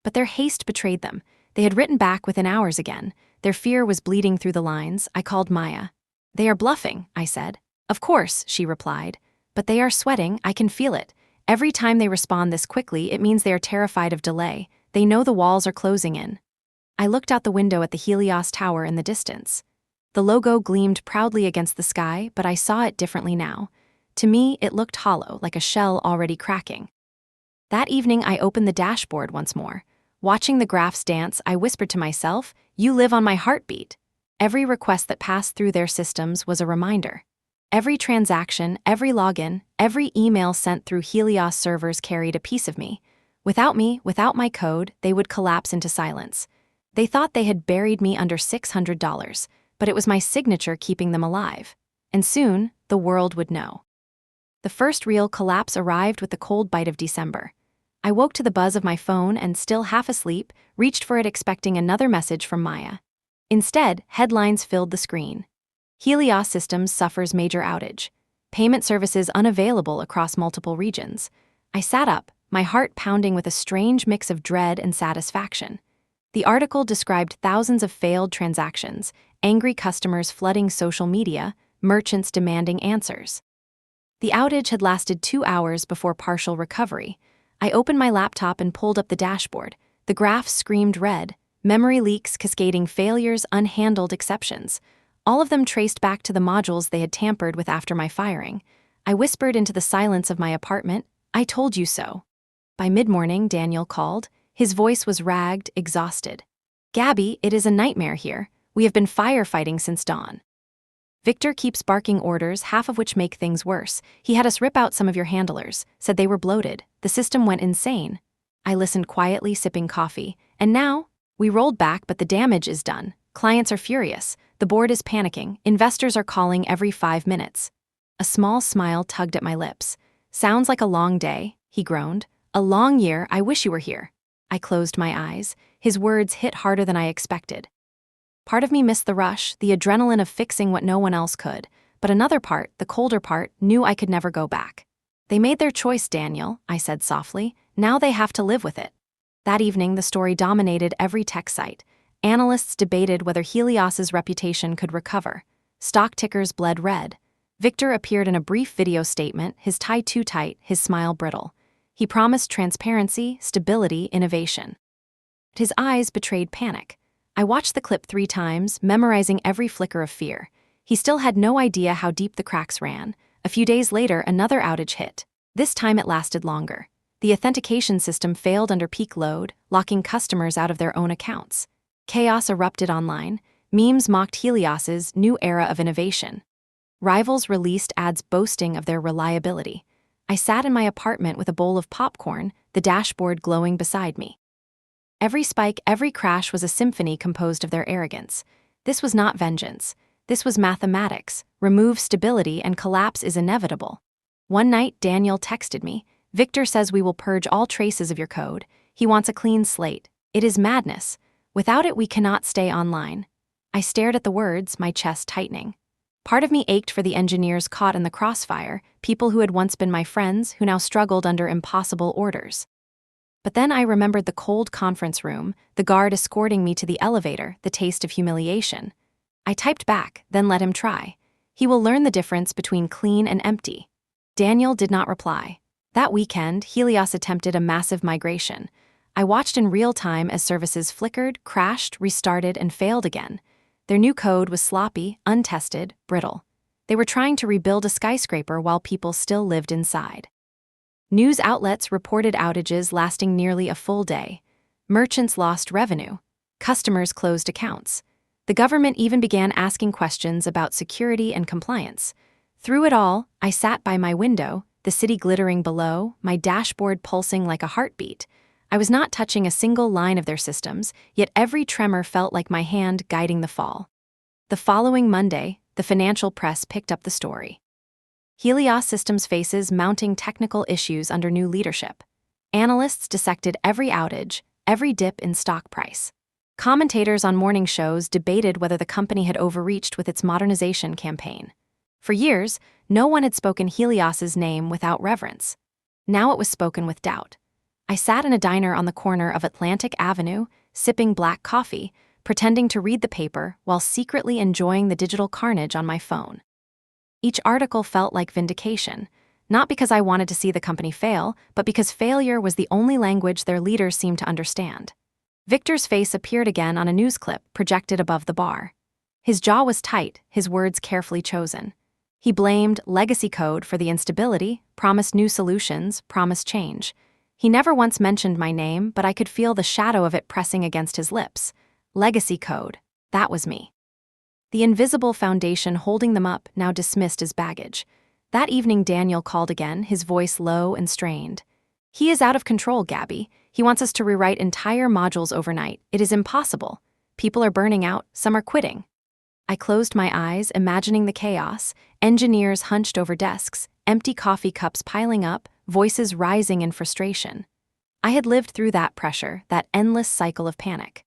But their haste betrayed them. They had written back within hours again. Their fear was bleeding through the lines. I called Maya. "They are bluffing," I said. "Of course," she replied. "But they are sweating, I can feel it. Every time they respond this quickly, it means they are terrified of delay. They know the walls are closing in." I looked out the window at the Helios Tower in the distance. The logo gleamed proudly against the sky, but I saw it differently now. To me, it looked hollow, like a shell already cracking. That evening, I opened the dashboard once more. Watching the graphs dance, I whispered to myself, "You live on my heartbeat." Every request that passed through their systems was a reminder. Every transaction, every login, every email sent through Helios servers carried a piece of me. Without me, without my code, they would collapse into silence. They thought they had buried me under $600, but it was my signature keeping them alive. And soon, the world would know. The first real collapse arrived with the cold bite of December. I woke to the buzz of my phone and, still half asleep, reached for it expecting another message from Maya. Instead, headlines filled the screen. Helios Systems suffers major outage. Payment services unavailable across multiple regions. I sat up, my heart pounding with a strange mix of dread and satisfaction. The article described thousands of failed transactions, angry customers flooding social media, merchants demanding answers. The outage had lasted 2 hours before partial recovery. I opened my laptop and pulled up the dashboard. The graphs screamed red, memory leaks cascading failures, unhandled exceptions. All of them traced back to the modules they had tampered with after my firing. I whispered into the silence of my apartment, "I told you so." By mid-morning, Daniel called. His voice was ragged, exhausted. Gabby, it is a nightmare here. We have been firefighting since dawn. Victor keeps barking orders, half of which make things worse. He had us rip out some of your handlers, said they were bloated. The system went insane. I listened quietly, sipping coffee. And now? We rolled back, but the damage is done. Clients are furious. The board is panicking. Investors are calling every 5 minutes. A small smile tugged at my lips. Sounds like a long day, he groaned. A long year, I wish you were here. I closed my eyes. His words hit harder than I expected. Part of me missed the rush, the adrenaline of fixing what no one else could, but another part, the colder part, knew I could never go back. They made their choice, Daniel, I said softly. Now they have to live with it. That evening, the story dominated every tech site. Analysts debated whether Helios's reputation could recover. Stock tickers bled red. Victor appeared in a brief video statement, his tie too tight, his smile brittle. He promised transparency, stability, innovation. His eyes betrayed panic. I watched the clip 3 times, memorizing every flicker of fear. He still had no idea how deep the cracks ran. A few days later, another outage hit. This time it lasted longer. The authentication system failed under peak load, locking customers out of their own accounts. Chaos erupted online. Memes mocked Helios's new era of innovation. Rivals released ads boasting of their reliability. I sat in my apartment with a bowl of popcorn, the dashboard glowing beside me. Every spike, every crash was a symphony composed of their arrogance. This was not vengeance. This was mathematics. Remove stability and collapse is inevitable. One night, Daniel texted me. Victor says we will purge all traces of your code. He wants a clean slate. It is madness. Without it, we cannot stay online. I stared at the words, my chest tightening. Part of me ached for the engineers caught in the crossfire, people who had once been my friends who now struggled under impossible orders. But then I remembered the cold conference room, the guard escorting me to the elevator, the taste of humiliation. I typed back, then let him try. He will learn the difference between clean and empty. Daniel did not reply. That weekend, Helios attempted a massive migration. I watched in real time as services flickered, crashed, restarted, and failed again. Their new code was sloppy, untested, brittle. They were trying to rebuild a skyscraper while people still lived inside. News outlets reported outages lasting nearly a full day. Merchants lost revenue. Customers closed accounts. The government even began asking questions about security and compliance. Through it all, I sat by my window, the city glittering below, my dashboard pulsing like a heartbeat. I was not touching a single line of their systems, yet every tremor felt like my hand guiding the fall. The following Monday, the financial press picked up the story. Helios Systems faces mounting technical issues under new leadership. Analysts dissected every outage, every dip in stock price. Commentators on morning shows debated whether the company had overreached with its modernization campaign. For years, no one had spoken Helios's name without reverence. Now it was spoken with doubt. I sat in a diner on the corner of Atlantic Avenue, sipping black coffee, pretending to read the paper while secretly enjoying the digital carnage on my phone. Each article felt like vindication, not because I wanted to see the company fail, but because failure was the only language their leaders seemed to understand. Victor's face appeared again on a news clip projected above the bar. His jaw was tight, his words carefully chosen. He blamed legacy code for the instability, promised new solutions, promised change. He never once mentioned my name, but I could feel the shadow of it pressing against his lips. Legacy code, that was me. The invisible foundation holding them up now dismissed as baggage. That evening Daniel called again, his voice low and strained. He is out of control, Gabby. He wants us to rewrite entire modules overnight. It is impossible. People are burning out, some are quitting. I closed my eyes, imagining the chaos, engineers hunched over desks, empty coffee cups piling up, voices rising in frustration. I had lived through that pressure, that endless cycle of panic.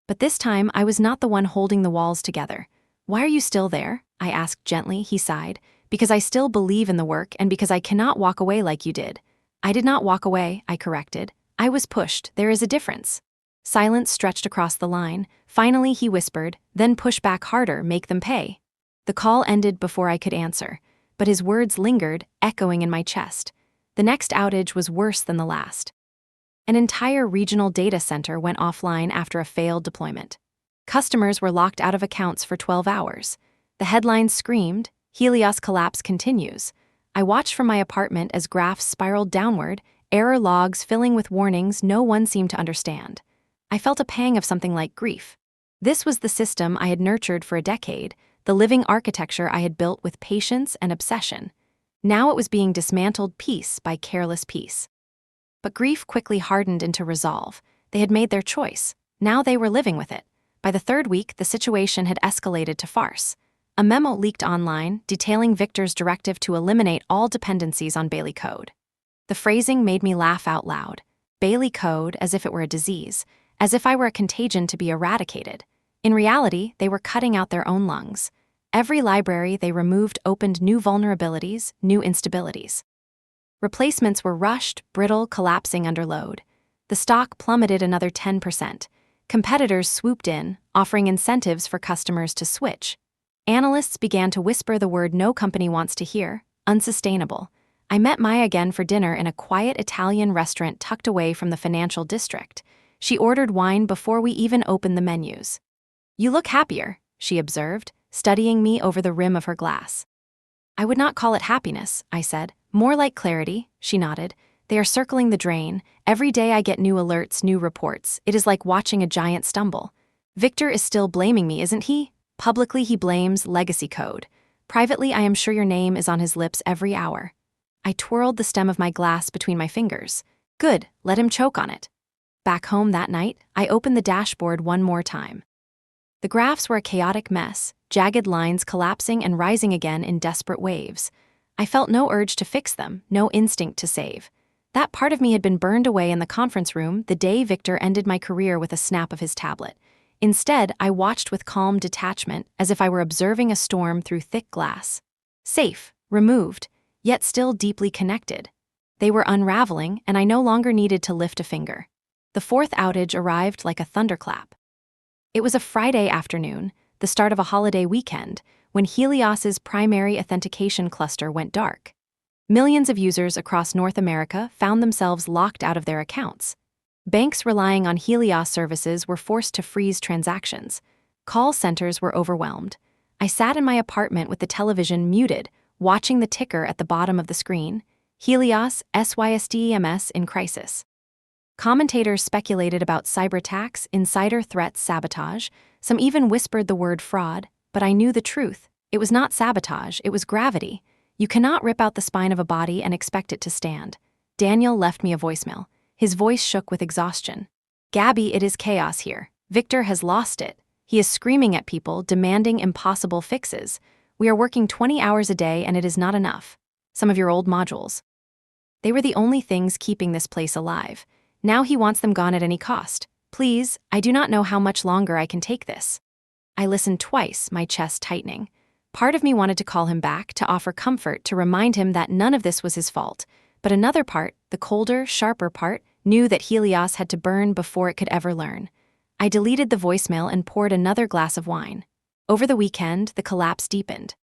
But this time, I was not the one holding the walls together. Why are you still there? I asked gently, he sighed. Because I still believe in the work and because I cannot walk away like you did. I did not walk away, I corrected. I was pushed, there is a difference. Silence stretched across the line. Finally, he whispered, then push back harder, make them pay. The call ended before I could answer, but his words lingered, echoing in my chest. The next outage was worse than the last. An entire regional data center went offline after a failed deployment. Customers were locked out of accounts for 12 hours. The headlines screamed, Helios collapse continues. I watched from my apartment as graphs spiraled downward, error logs filling with warnings no one seemed to understand. I felt a pang of something like grief. This was the system I had nurtured for a decade, the living architecture I had built with patience and obsession. Now it was being dismantled piece by careless piece. But grief quickly hardened into resolve. They had made their choice. Now they were living with it. By the third week, the situation had escalated to farce. A memo leaked online detailing Victor's directive to eliminate all dependencies on Bailey Code. The phrasing made me laugh out loud. Bailey Code, as if it were a disease, as if I were a contagion to be eradicated. In reality, they were cutting out their own lungs. Every library they removed opened new vulnerabilities, new instabilities. Replacements were rushed, brittle, collapsing under load. The stock plummeted another 10%. Competitors swooped in, offering incentives for customers to switch. Analysts began to whisper the word no company wants to hear: unsustainable. I met Maya again for dinner in a quiet Italian restaurant tucked away from the financial district. She ordered wine before we even opened the menus. "You look happier," she observed, studying me over the rim of her glass. "I would not call it happiness," I said. "More like clarity," she nodded. "They are circling the drain. Every day I get new alerts, new reports. It is like watching a giant stumble. Victor is still blaming me, isn't he? Publicly he blames legacy code. Privately I am sure your name is on his lips every hour." I twirled the stem of my glass between my fingers. Good, let him choke on it. Back home that night, I opened the dashboard one more time. The graphs were a chaotic mess, jagged lines collapsing and rising again in desperate waves. I felt no urge to fix them, no instinct to save. That part of me had been burned away in the conference room the day Victor ended my career with a snap of his tablet. Instead, I watched with calm detachment, as if I were observing a storm through thick glass. Safe, removed, yet still deeply connected. They were unraveling, and I no longer needed to lift a finger. The fourth outage arrived like a thunderclap. It was a Friday afternoon, the start of a holiday weekend, when Helios's primary authentication cluster went dark. Millions of users across North America found themselves locked out of their accounts. Banks relying on Helios services were forced to freeze transactions. Call centers were overwhelmed. I sat in my apartment with the television muted, watching the ticker at the bottom of the screen: Helios SYSTEMS in crisis. Commentators speculated about cyberattacks, insider threats, sabotage. Some even whispered the word fraud, but I knew the truth. It was not sabotage, it was gravity. You cannot rip out the spine of a body and expect it to stand. Daniel left me a voicemail. His voice shook with exhaustion. "Gabby, it is chaos here. Victor has lost it. He is screaming at people, demanding impossible fixes. We are working 20 hours a day and it is not enough. Some of your old modules. They were the only things keeping this place alive. Now he wants them gone at any cost. Please, I do not know how much longer I can take this." I listened twice, my chest tightening. Part of me wanted to call him back, to offer comfort, to remind him that none of this was his fault. But another part, the colder, sharper part, knew that Helios had to burn before it could ever learn. I deleted the voicemail and poured another glass of wine. Over the weekend, the collapse deepened.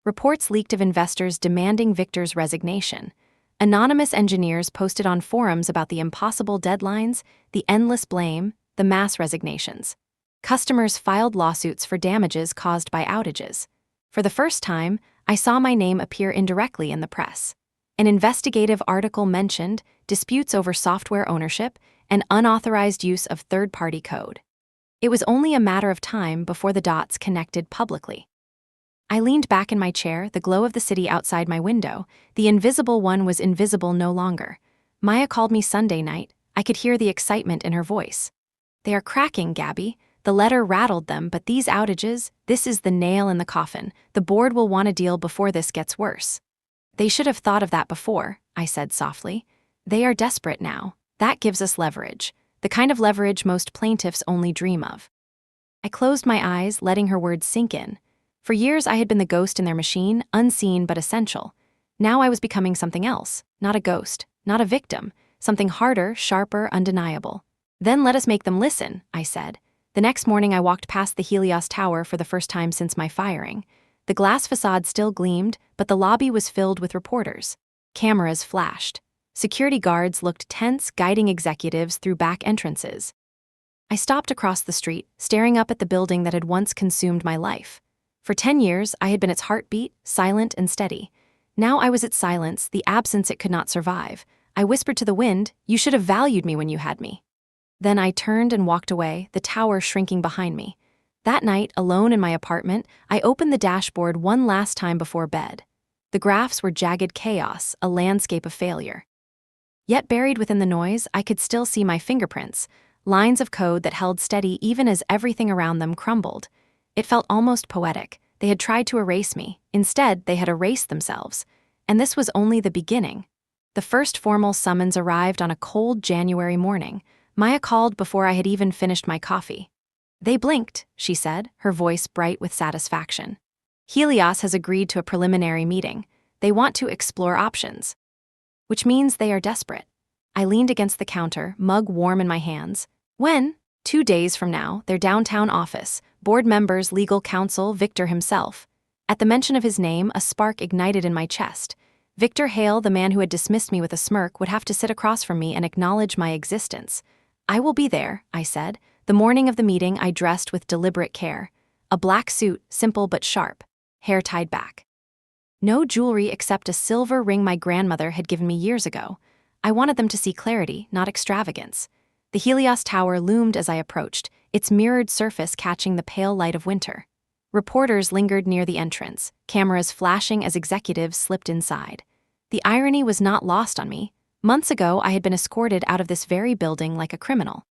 Reports leaked of investors demanding Victor's resignation. Anonymous engineers posted on forums about the impossible deadlines, the endless blame, the mass resignations. Customers filed lawsuits for damages caused by outages. For the first time, I saw my name appear indirectly in the press. An investigative article mentioned disputes over software ownership and unauthorized use of third-party code. It was only a matter of time before the dots connected publicly. I leaned back in my chair, the glow of the city outside my window. The invisible one was invisible no longer. Maya called me Sunday night. I could hear the excitement in her voice. "They are cracking, Gabby. The letter rattled them, but these outages, this is the nail in the coffin. The board will want a deal before this gets worse." "They should have thought of that before," I said softly. "They are desperate now. That gives us leverage. The kind of leverage most plaintiffs only dream of." I closed my eyes, letting her words sink in. For years I had been the ghost in their machine, unseen but essential. Now I was becoming something else, not a ghost, not a victim, something harder, sharper, undeniable. "Then let us make them listen," I said. The next morning I walked past the Helios Tower for the first time since my firing. The glass facade still gleamed, but the lobby was filled with reporters. Cameras flashed. Security guards looked tense, guiding executives through back entrances. I stopped across the street, staring up at the building that had once consumed my life. For 10 years, I had been its heartbeat, silent and steady. Now I was its silence, the absence it could not survive. I whispered to the wind, "You should have valued me when you had me." Then I turned and walked away, the tower shrinking behind me. That night, alone in my apartment, I opened the dashboard one last time before bed. The graphs were jagged chaos, a landscape of failure. Yet buried within the noise, I could still see my fingerprints, lines of code that held steady even as everything around them crumbled. It felt almost poetic. They had tried to erase me. Instead, they had erased themselves. And this was only the beginning. The first formal summons arrived on a cold January morning. Maya called before I had even finished my coffee. "They blinked," she said, her voice bright with satisfaction. "Helios has agreed to a preliminary meeting. They want to explore options." Which means they are desperate. I leaned against the counter, mug warm in my hands. When? 2 days from now, their downtown office, board members, legal counsel, Victor himself. At the mention of his name, a spark ignited in my chest. Victor Hale, the man who had dismissed me with a smirk, would have to sit across from me and acknowledge my existence. "I will be there," I said. The morning of the meeting, I dressed with deliberate care. A black suit, simple but sharp, hair tied back. No jewelry except a silver ring my grandmother had given me years ago. I wanted them to see clarity, not extravagance. The Helios Tower loomed as I approached, its mirrored surface catching the pale light of winter. Reporters lingered near the entrance, cameras flashing as executives slipped inside. The irony was not lost on me. Months ago, I had been escorted out of this very building like a criminal.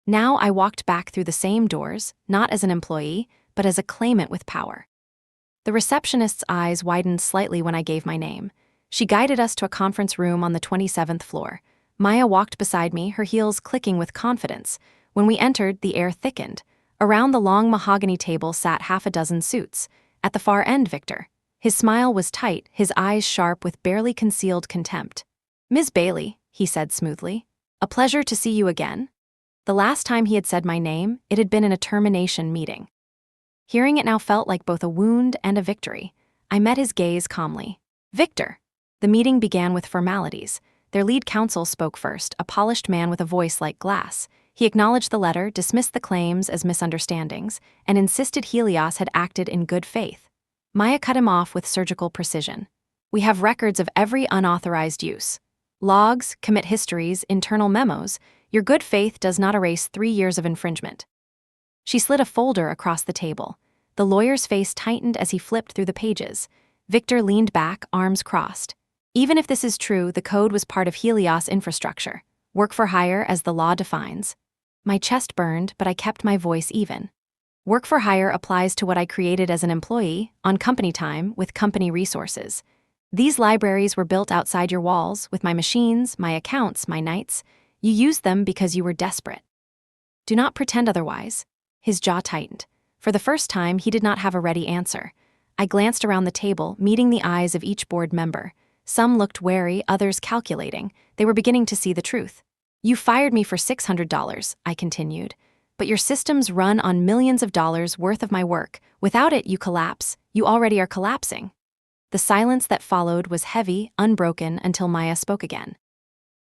Now I walked back through the same doors, not as an employee, but as a claimant with power. The receptionist's eyes widened slightly when I gave my name. She guided us to a conference room on the 27th floor. Maya walked beside me, her heels clicking with confidence. When we entered, the air thickened. Around the long mahogany table sat half a dozen suits. At the far end, Victor. His smile was tight, his eyes sharp with barely concealed contempt. "Ms. Bailey," he said smoothly, "a pleasure to see you again." The last time he had said my name, it had been in a termination meeting. Hearing it now felt like both a wound and a victory. I met his gaze calmly. "Victor." The meeting began with formalities. Their lead counsel spoke first, a polished man with a voice like glass. He acknowledged the letter, dismissed the claims as misunderstandings, and insisted Helios had acted in good faith. Maya cut him off with surgical precision. "We have records of every unauthorized use. Logs, commit histories, internal memos. Your good faith does not erase 3 years of infringement." She slid a folder across the table. The lawyer's face tightened as he flipped through the pages. Victor leaned back, arms crossed. "Even if this is true, the code was part of Helios infrastructure. Work for hire as the law defines." My chest burned, but I kept my voice even. Work for hire applies to what I created as an employee, on company time, with company resources. These libraries were built outside your walls, with my machines, my accounts, my nights. You used them because you were desperate. Do not pretend otherwise. His jaw tightened. For the first time, he did not have a ready answer. I glanced around the table, meeting the eyes of each board member. Some looked wary, others calculating. They were beginning to see the truth. "You fired me for $600, I continued. "But your systems run on millions of dollars worth of my work. Without it, you collapse. You already are collapsing." The silence that followed was heavy, unbroken, until Maya spoke again.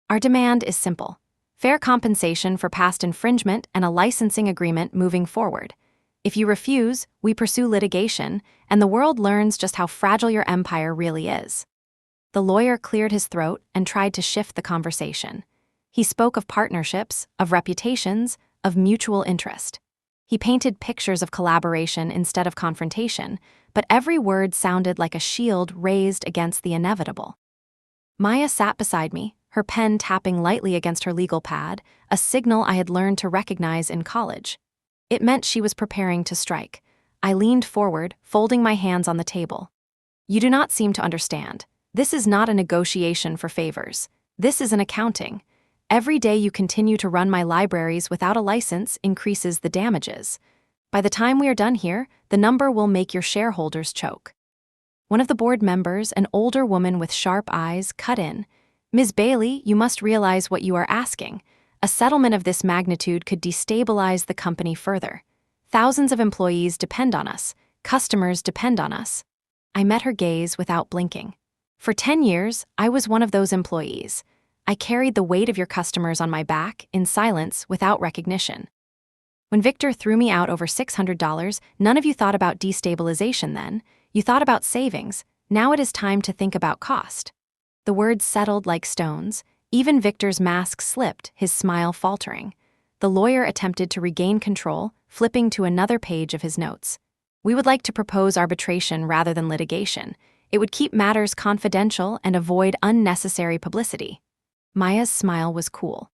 "Our demand is simple. Fair compensation for past infringement and a licensing agreement moving forward. If you refuse, we pursue litigation, and the world learns just how fragile your empire really is." The lawyer cleared his throat and tried to shift the conversation. He spoke of partnerships, of reputations, of mutual interest. He painted pictures of collaboration instead of confrontation, but every word sounded like a shield raised against the inevitable. Maya sat beside me, her pen tapping lightly against her legal pad, a signal I had learned to recognize in college. It meant she was preparing to strike. I leaned forward, folding my hands on the table. "You do not seem to understand. This is not a negotiation for favors. This is an accounting. Every day you continue to run my libraries without a license increases the damages. By the time we are done here, the number will make your shareholders choke." One of the board members, an older woman with sharp eyes, cut in. "Ms. Bailey, you must realize what you are asking. A settlement of this magnitude could destabilize the company further. Thousands of employees depend on us. Customers depend on us." I met her gaze without blinking. "For 10 years, I was one of those employees. I carried the weight of your customers on my back, in silence, without recognition. When Victor threw me out over $600, none of you thought about destabilization then. You thought about savings. Now it is time to think about cost." The words settled like stones. Even Victor's mask slipped, his smile faltering. The lawyer attempted to regain control, flipping to another page of his notes. "We would like to propose arbitration rather than litigation. It would keep matters confidential and avoid unnecessary publicity." Maya's smile was cool.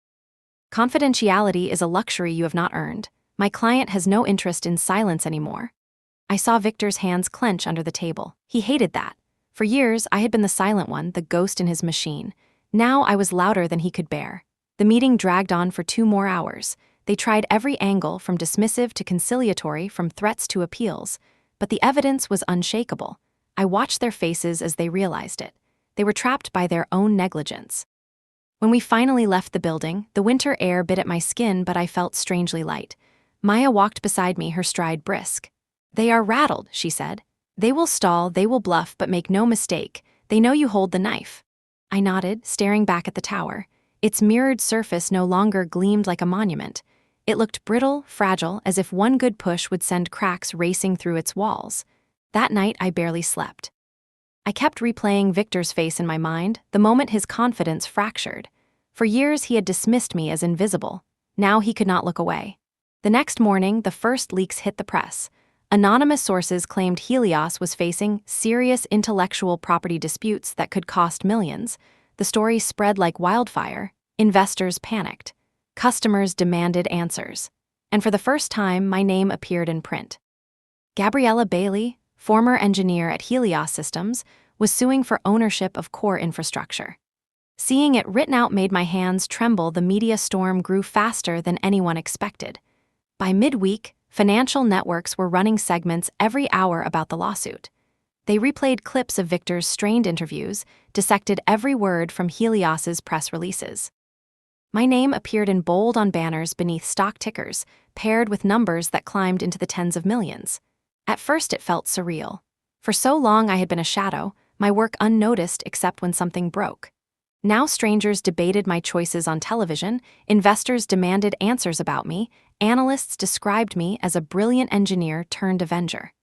"Confidentiality is a luxury you have not earned. My client has no interest in silence anymore." I saw Victor's hands clench under the table. He hated that. For years, I had been the silent one, the ghost in his machine. Now I was louder than he could bear. The meeting dragged on for 2 more hours. They tried every angle, from dismissive to conciliatory, from threats to appeals. But the evidence was unshakable. I watched their faces as they realized it. They were trapped by their own negligence. When we finally left the building, the winter air bit at my skin, but I felt strangely light. Maya walked beside me, her stride brisk. "They are rattled," she said. "They will stall, they will bluff, but make no mistake. They know you hold the knife." I nodded, staring back at the tower. Its mirrored surface no longer gleamed like a monument. It looked brittle, fragile, as if one good push would send cracks racing through its walls. That night, I barely slept. I kept replaying Victor's face in my mind, the moment his confidence fractured. For years, he had dismissed me as invisible. Now he could not look away. The next morning, the first leaks hit the press. Anonymous sources claimed Helios was facing serious intellectual property disputes that could cost millions. The story spread like wildfire. Investors panicked. Customers demanded answers. And for the first time, my name appeared in print. Gabriella Bailey, former engineer at Helios Systems, was suing for ownership of core infrastructure. Seeing it written out made my hands tremble. The media storm grew faster than anyone expected. By midweek, financial networks were running segments every hour about the lawsuit. They replayed clips of Victor's strained interviews, dissected every word from Helios's press releases. My name appeared in bold on banners beneath stock tickers, paired with numbers that climbed into the tens of millions. At first it felt surreal. For so long I had been a shadow, my work unnoticed except when something broke. Now strangers debated my choices on television, investors demanded answers about me, analysts described me as a brilliant engineer turned avenger.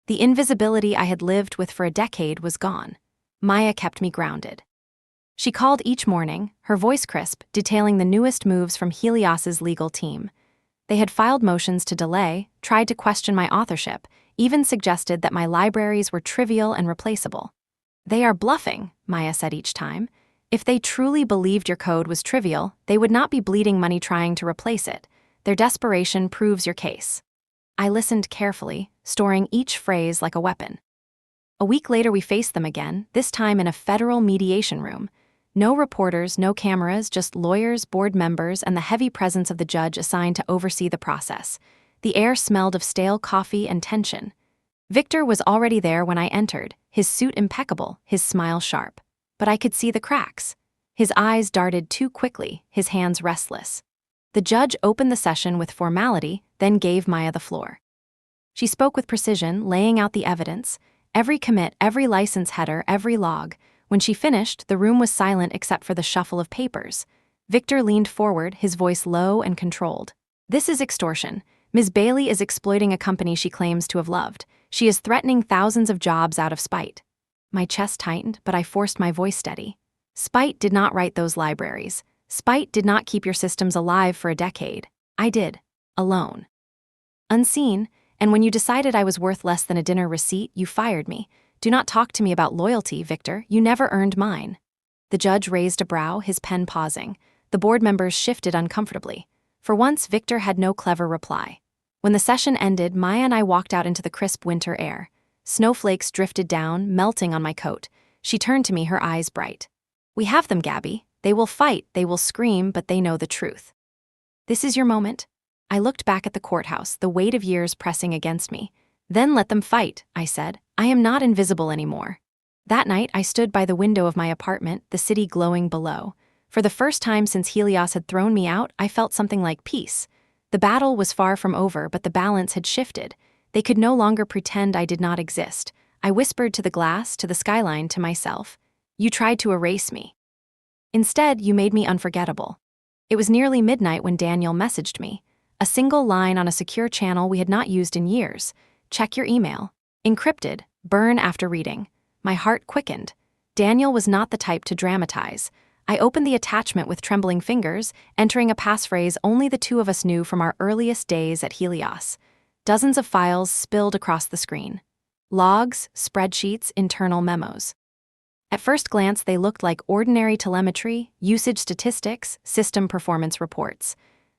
The invisibility I had lived with for a decade was gone. Maya kept me grounded. She called each morning, her voice crisp, detailing the newest moves from Helios's legal team. They had filed motions to delay, tried to question my authorship, even suggested that my libraries were trivial and replaceable. "They are bluffing," Maya said each time. "If they truly believed your code was trivial, they would not be bleeding money trying to replace it. Their desperation proves your case." I listened carefully, storing each phrase like a weapon. A week later we faced them again, this time in a federal mediation room. No reporters, no cameras, just lawyers, board members, and the heavy presence of the judge assigned to oversee the process. The air smelled of stale coffee and tension. Victor was already there when I entered, his suit impeccable, his smile sharp. But I could see the cracks. His eyes darted too quickly, his hands restless. The judge opened the session with formality, then gave Maya the floor. She spoke with precision, laying out the evidence, every commit, every license header, every log. When she finished, the room was silent except for the shuffle of papers. Victor leaned forward, his voice low and controlled. "This is extortion. Ms. Bailey is exploiting a company she claims to have loved. She is threatening thousands of jobs out of spite." My chest tightened, but I forced my voice steady. Spite did not write those libraries. Spite did not keep your systems alive for a decade. I did. Alone. Unseen, and when you decided I was worth less than a dinner receipt, you fired me. Do not talk to me about loyalty, Victor. You never earned mine. The judge raised a brow, his pen pausing. The board members shifted uncomfortably. For once, Victor had no clever reply. When the session ended, Maya and I walked out into the crisp winter air. Snowflakes drifted down, melting on my coat. She turned to me, her eyes bright. "We have them, Gabby. They will fight, they will scream, but they know the truth. This is your moment." I looked back at the courthouse, the weight of years pressing against me. "Then let them fight," I said. "I am not invisible anymore." That night, I stood by the window of my apartment, the city glowing below. For the first time since Helios had thrown me out, I felt something like peace. The battle was far from over, but the balance had shifted. They could no longer pretend I did not exist. I whispered to the glass, to the skyline, to myself. "You tried to erase me. Instead, you made me unforgettable." It was nearly midnight when Daniel messaged me. A single line on a secure channel we had not used in years. "Check your email. Encrypted. Burn after reading." My heart quickened. Daniel was not the type to dramatize. I opened the attachment with trembling fingers, entering a passphrase only the two of us knew from our earliest days at Helios. Dozens of files spilled across the screen. Logs, spreadsheets, internal memos. At first glance, they looked like ordinary telemetry, usage statistics, system performance reports.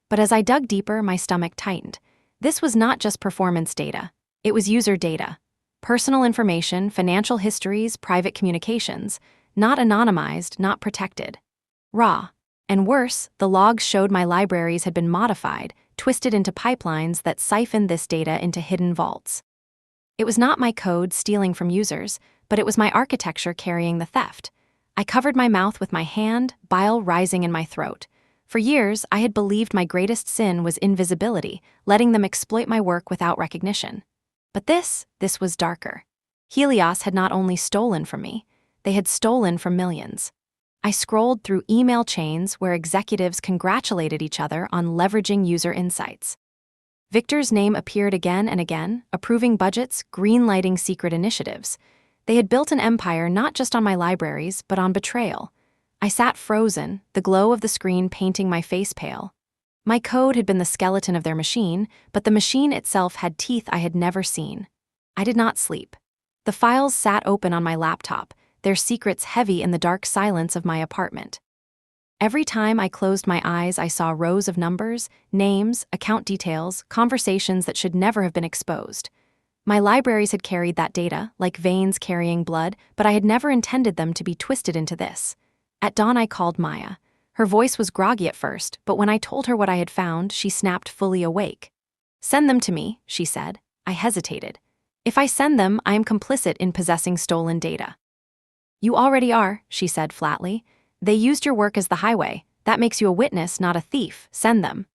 But as I dug deeper, my stomach tightened. This was not just performance data. It was user data. Personal information, financial histories, private communications. Not anonymized, not protected. Raw. And worse, the logs showed my libraries had been modified, twisted into pipelines that siphoned this data into hidden vaults. It was not my code stealing from users, but it was my architecture carrying the theft. I covered my mouth with my hand, bile rising in my throat. For years, I had believed my greatest sin was invisibility, letting them exploit my work without recognition. But this was darker. Helios had not only stolen from me, they had stolen from millions. I scrolled through email chains where executives congratulated each other on leveraging user insights. Victor's name appeared again and again, approving budgets, greenlighting secret initiatives. They had built an empire not just on my libraries, but on betrayal. I sat frozen, the glow of the screen painting my face pale. My code had been the skeleton of their machine, but the machine itself had teeth I had never seen. I did not sleep. The files sat open on my laptop, their secrets heavy in the dark silence of my apartment. Every time I closed my eyes, I saw rows of numbers, names, account details, conversations that should never have been exposed. My libraries had carried that data, like veins carrying blood, but I had never intended them to be twisted into this. At dawn, I called Maya. Her voice was groggy at first, but when I told her what I had found, she snapped fully awake. "Send them to me," she said. I hesitated. "If I send them, I am complicit in possessing stolen data." "You already are," she said flatly. "They used your work as the highway. That makes you a witness, not a thief. Send them."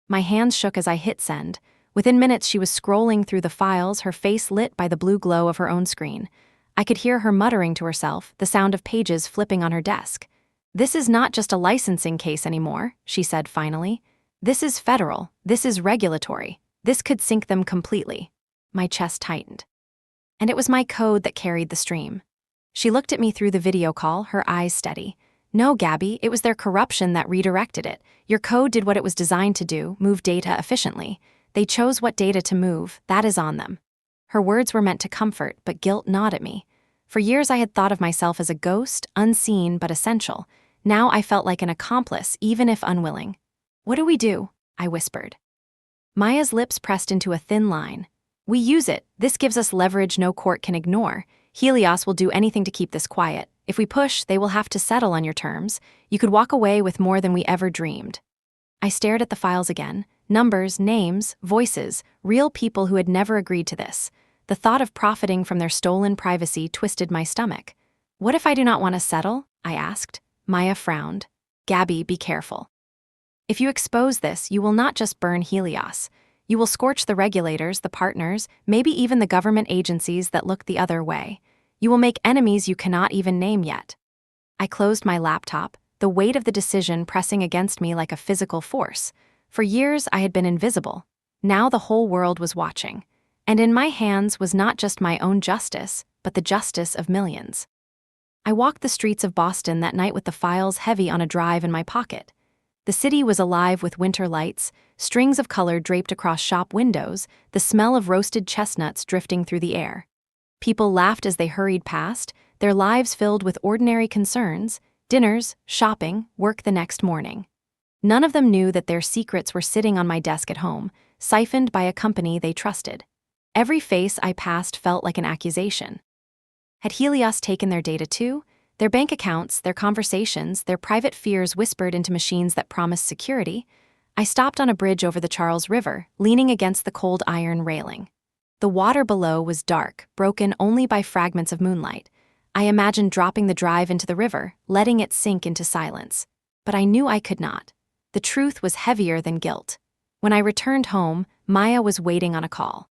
My hands shook as I hit send. Within minutes, she was scrolling through the files, her face lit by the blue glow of her own screen. I could hear her muttering to herself, the sound of pages flipping on her desk. "This is not just a licensing case anymore," she said finally. "This is federal. This is regulatory. This could sink them completely." My chest tightened. And it was my code that carried the stream. She looked at me through the video call, her eyes steady. "No, Gabby, it was their corruption that redirected it. Your code did what it was designed to do, move data efficiently. They chose what data to move, that is on them." Her words were meant to comfort, but guilt gnawed at me. For years I had thought of myself as a ghost, unseen but essential. Now I felt like an accomplice, even if unwilling. "What do we do?" I whispered. Maya's lips pressed into a thin line. "We use it. This gives us leverage no court can ignore. Helios will do anything to keep this quiet. If we push, they will have to settle on your terms. You could walk away with more than we ever dreamed." I stared at the files again. Numbers, names, voices, real people who had never agreed to this. The thought of profiting from their stolen privacy twisted my stomach. "What if I do not want to settle?" I asked. Maya frowned. "Gabby, be careful. If you expose this, you will not just burn Helios. You will scorch the regulators, the partners, maybe even the government agencies that look the other way. You will make enemies you cannot even name yet." I closed my laptop, the weight of the decision pressing against me like a physical force. For years, I had been invisible. Now the whole world was watching. And in my hands was not just my own justice, but the justice of millions. I walked the streets of Boston that night with the files heavy on a drive in my pocket. The city was alive with winter lights, strings of color draped across shop windows, the smell of roasted chestnuts drifting through the air. People laughed as they hurried past, their lives filled with ordinary concerns, dinners, shopping, work the next morning. None of them knew that their secrets were sitting on my desk at home, siphoned by a company they trusted. Every face I passed felt like an accusation. Had Helios taken their data too? Their bank accounts, their conversations, their private fears whispered into machines that promised security? I stopped on a bridge over the Charles River, leaning against the cold iron railing. The water below was dark, broken only by fragments of moonlight. I imagined dropping the drive into the river, letting it sink into silence. But I knew I could not. The truth was heavier than guilt. When I returned home, Maya was waiting on a call.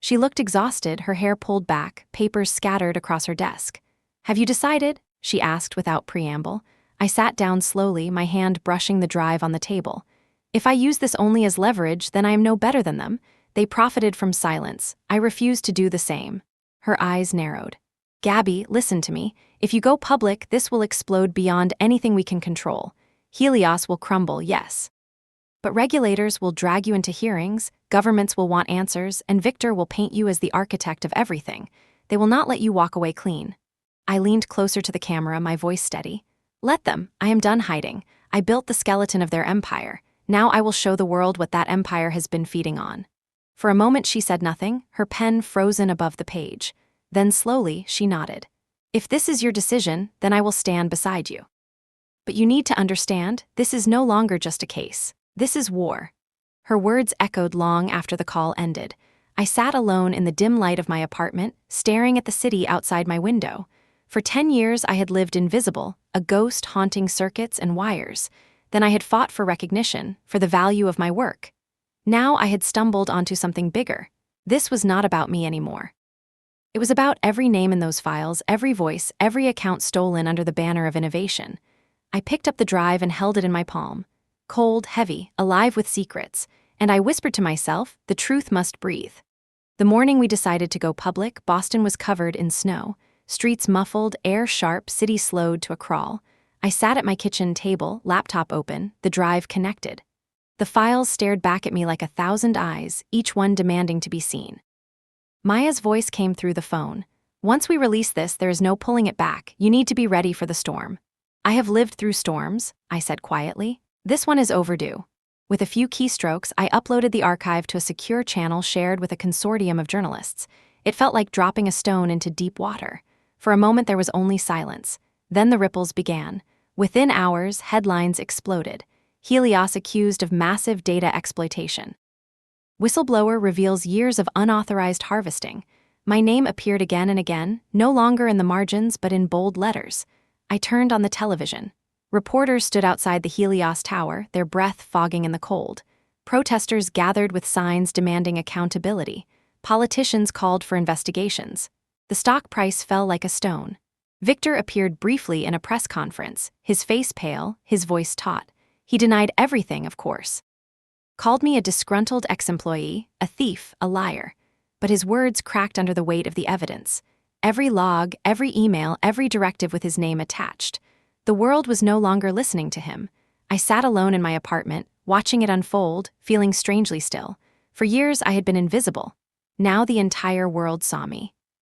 She looked exhausted, her hair pulled back, papers scattered across her desk. "Have you decided?" she asked without preamble. I sat down slowly, my hand brushing the drive on the table. "If I use this only as leverage, then I am no better than them. They profited from silence. I refuse to do the same." Her eyes narrowed. Gabby, listen to me. If you go public, this will explode beyond anything we can control. Helios will crumble, yes. But regulators will drag you into hearings, governments will want answers, and Victor will paint you as the architect of everything. They will not let you walk away clean. I leaned closer to the camera, my voice steady. Let them. I am done hiding. I built the skeleton of their empire. Now I will show the world what that empire has been feeding on. For a moment she said nothing, her pen frozen above the page. Then slowly she nodded. If this is your decision, then I will stand beside you. But you need to understand, this is no longer just a case. This is war. Her words echoed long after the call ended. I sat alone in the dim light of my apartment, staring at the city outside my window. For 10 years I had lived invisible, a ghost haunting circuits and wires. Then I had fought for recognition, for the value of my work. Now I had stumbled onto something bigger. This was not about me anymore. It was about every name in those files, every voice, every account stolen under the banner of innovation. I picked up the drive and held it in my palm. Cold, heavy, alive with secrets. And I whispered to myself, the truth must breathe. The morning we decided to go public, Boston was covered in snow. Streets muffled, air sharp, city slowed to a crawl. I sat at my kitchen table, laptop open, the drive connected. The files stared back at me like 1,000 eyes, each one demanding to be seen. Maya's voice came through the phone. Once we release this, there is no pulling it back. You need to be ready for the storm. I have lived through storms, I said quietly. This one is overdue. With a few keystrokes, I uploaded the archive to a secure channel shared with a consortium of journalists. It felt like dropping a stone into deep water. For a moment there was only silence. Then the ripples began. Within hours, headlines exploded. Helios accused of massive data exploitation. Whistleblower reveals years of unauthorized harvesting. My name appeared again and again, no longer in the margins but in bold letters. I turned on the television. Reporters stood outside the Helios Tower, their breath fogging in the cold. Protesters gathered with signs demanding accountability. Politicians called for investigations. The stock price fell like a stone. Victor appeared briefly in a press conference, his face pale, his voice taut. He denied everything, of course. Called me a disgruntled ex-employee, a thief, a liar. But his words cracked under the weight of the evidence. Every log, every email, every directive with his name attached. The world was no longer listening to him. I sat alone in my apartment, watching it unfold, feeling strangely still. For years I had been invisible. Now the entire world saw me.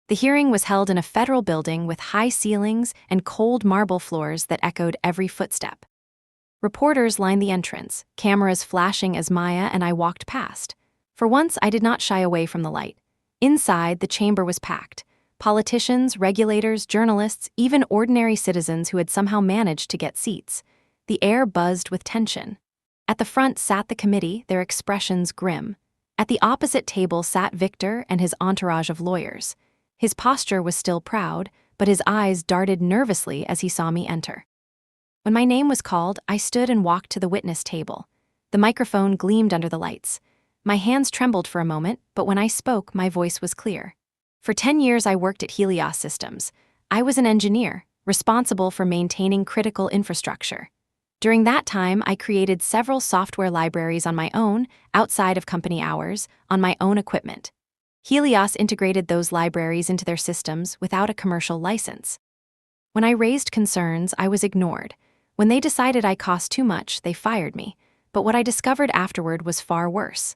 The hearing was held in a federal building with high ceilings and cold marble floors that echoed every footstep. Reporters lined the entrance, cameras flashing as Maya and I walked past. For once, I did not shy away from the light. Inside, the chamber was packed. Politicians, regulators, journalists, even ordinary citizens who had somehow managed to get seats. The air buzzed with tension. At the front sat the committee, their expressions grim. At the opposite table sat Victor and his entourage of lawyers. His posture was still proud, but his eyes darted nervously as he saw me enter. When my name was called, I stood and walked to the witness table. The microphone gleamed under the lights. My hands trembled for a moment, but when I spoke, my voice was clear. For 10 years I worked at Helios Systems. I was an engineer, responsible for maintaining critical infrastructure. During that time, I created several software libraries on my own, outside of company hours, on my own equipment. Helios integrated those libraries into their systems without a commercial license. When I raised concerns, I was ignored. When they decided I cost too much, they fired me. But what I discovered afterward was far worse.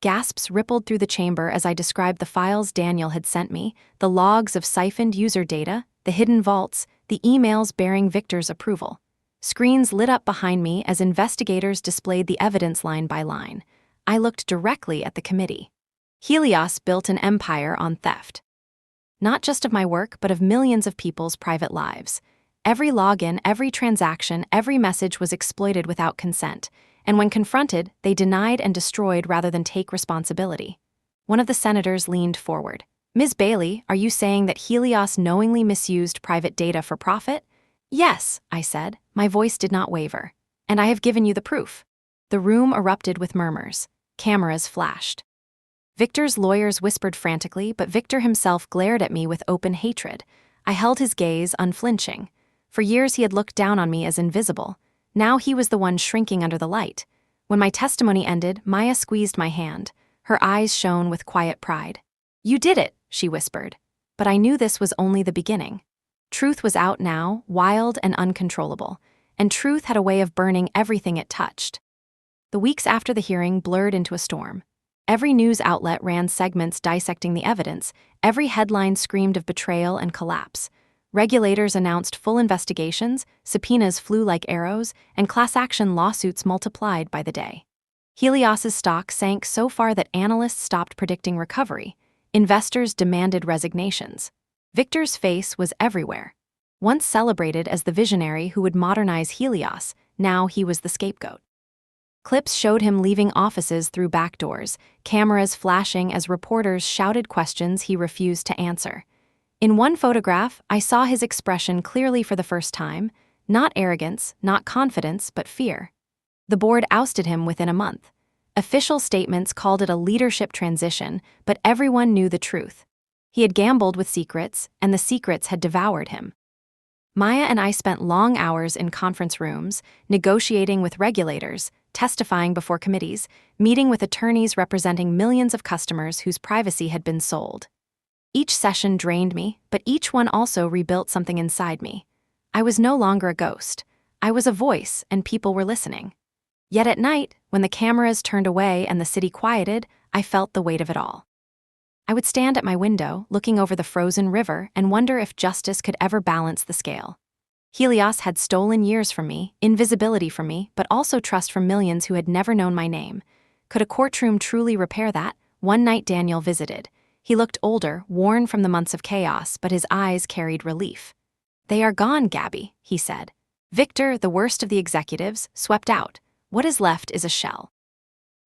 Gasps rippled through the chamber as I described the files Daniel had sent me, the logs of siphoned user data, the hidden vaults, the emails bearing Victor's approval. Screens lit up behind me as investigators displayed the evidence line by line. I looked directly at the committee. Helios built an empire on theft. Not just of my work, but of millions of people's private lives. Every login, every transaction, every message was exploited without consent, and when confronted, they denied and destroyed rather than take responsibility. One of the senators leaned forward. Ms. Bailey, are you saying that Helios knowingly misused private data for profit? Yes, I said. My voice did not waver. And I have given you the proof. The room erupted with murmurs. Cameras flashed. Victor's lawyers whispered frantically, but Victor himself glared at me with open hatred. I held his gaze, unflinching. For years he had looked down on me as invisible. Now he was the one shrinking under the light. When my testimony ended, Maya squeezed my hand. Her eyes shone with quiet pride. You did it, she whispered. But I knew this was only the beginning. Truth was out now, wild and uncontrollable, and truth had a way of burning everything it touched. The weeks after the hearing blurred into a storm. Every news outlet ran segments dissecting the evidence, every headline screamed of betrayal and collapse. Regulators announced full investigations, subpoenas flew like arrows, and class action lawsuits multiplied by the day. Helios's stock sank so far that analysts stopped predicting recovery. Investors demanded resignations. Victor's face was everywhere. Once celebrated as the visionary who would modernize Helios, now he was the scapegoat. Clips showed him leaving offices through back doors, cameras flashing as reporters shouted questions he refused to answer. In one photograph, I saw his expression clearly for the first time, not arrogance, not confidence, but fear. The board ousted him within a month. Official statements called it a leadership transition, but everyone knew the truth. He had gambled with secrets, and the secrets had devoured him. Maya and I spent long hours in conference rooms, negotiating with regulators, testifying before committees, meeting with attorneys representing millions of customers whose privacy had been sold. Each session drained me, but each one also rebuilt something inside me. I was no longer a ghost. I was a voice, and people were listening. Yet at night, when the cameras turned away and the city quieted, I felt the weight of it all. I would stand at my window, looking over the frozen river, and wonder if justice could ever balance the scale. Helios had stolen years from me, invisibility from me, but also trust from millions who had never known my name. Could a courtroom truly repair that? One night Daniel visited. He looked older, worn from the months of chaos, but his eyes carried relief. "They are gone, Gabby," he said. "Victor, the worst of the executives, swept out. What is left is a shell."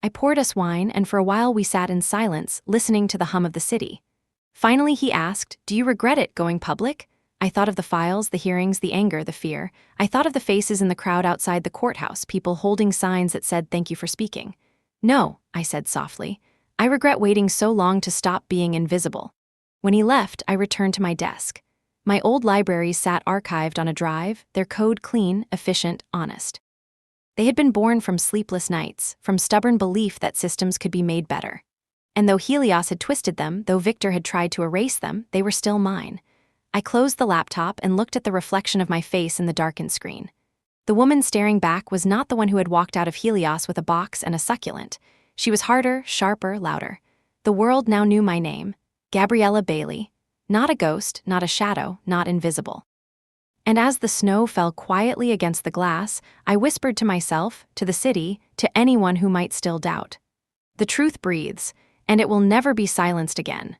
I poured us wine, and for a while we sat in silence, listening to the hum of the city. Finally he asked, "Do you regret it going public?" I thought of the files, the hearings, the anger, the fear. I thought of the faces in the crowd outside the courthouse, people holding signs that said, "Thank you for speaking." "No," I said softly. "I regret waiting so long to stop being invisible." When he left, I returned to my desk. My old libraries sat archived on a drive, their code clean, efficient, honest. They had been born from sleepless nights, from stubborn belief that systems could be made better. And though Helios had twisted them, though Victor had tried to erase them, they were still mine. I closed the laptop and looked at the reflection of my face in the darkened screen. The woman staring back was not the one who had walked out of Helios with a box and a succulent. She was harder, sharper, louder. The world now knew my name, Gabriella Bailey. Not a ghost, not a shadow, not invisible. And as the snow fell quietly against the glass, I whispered to myself, to the city, to anyone who might still doubt. The truth breathes, and it will never be silenced again.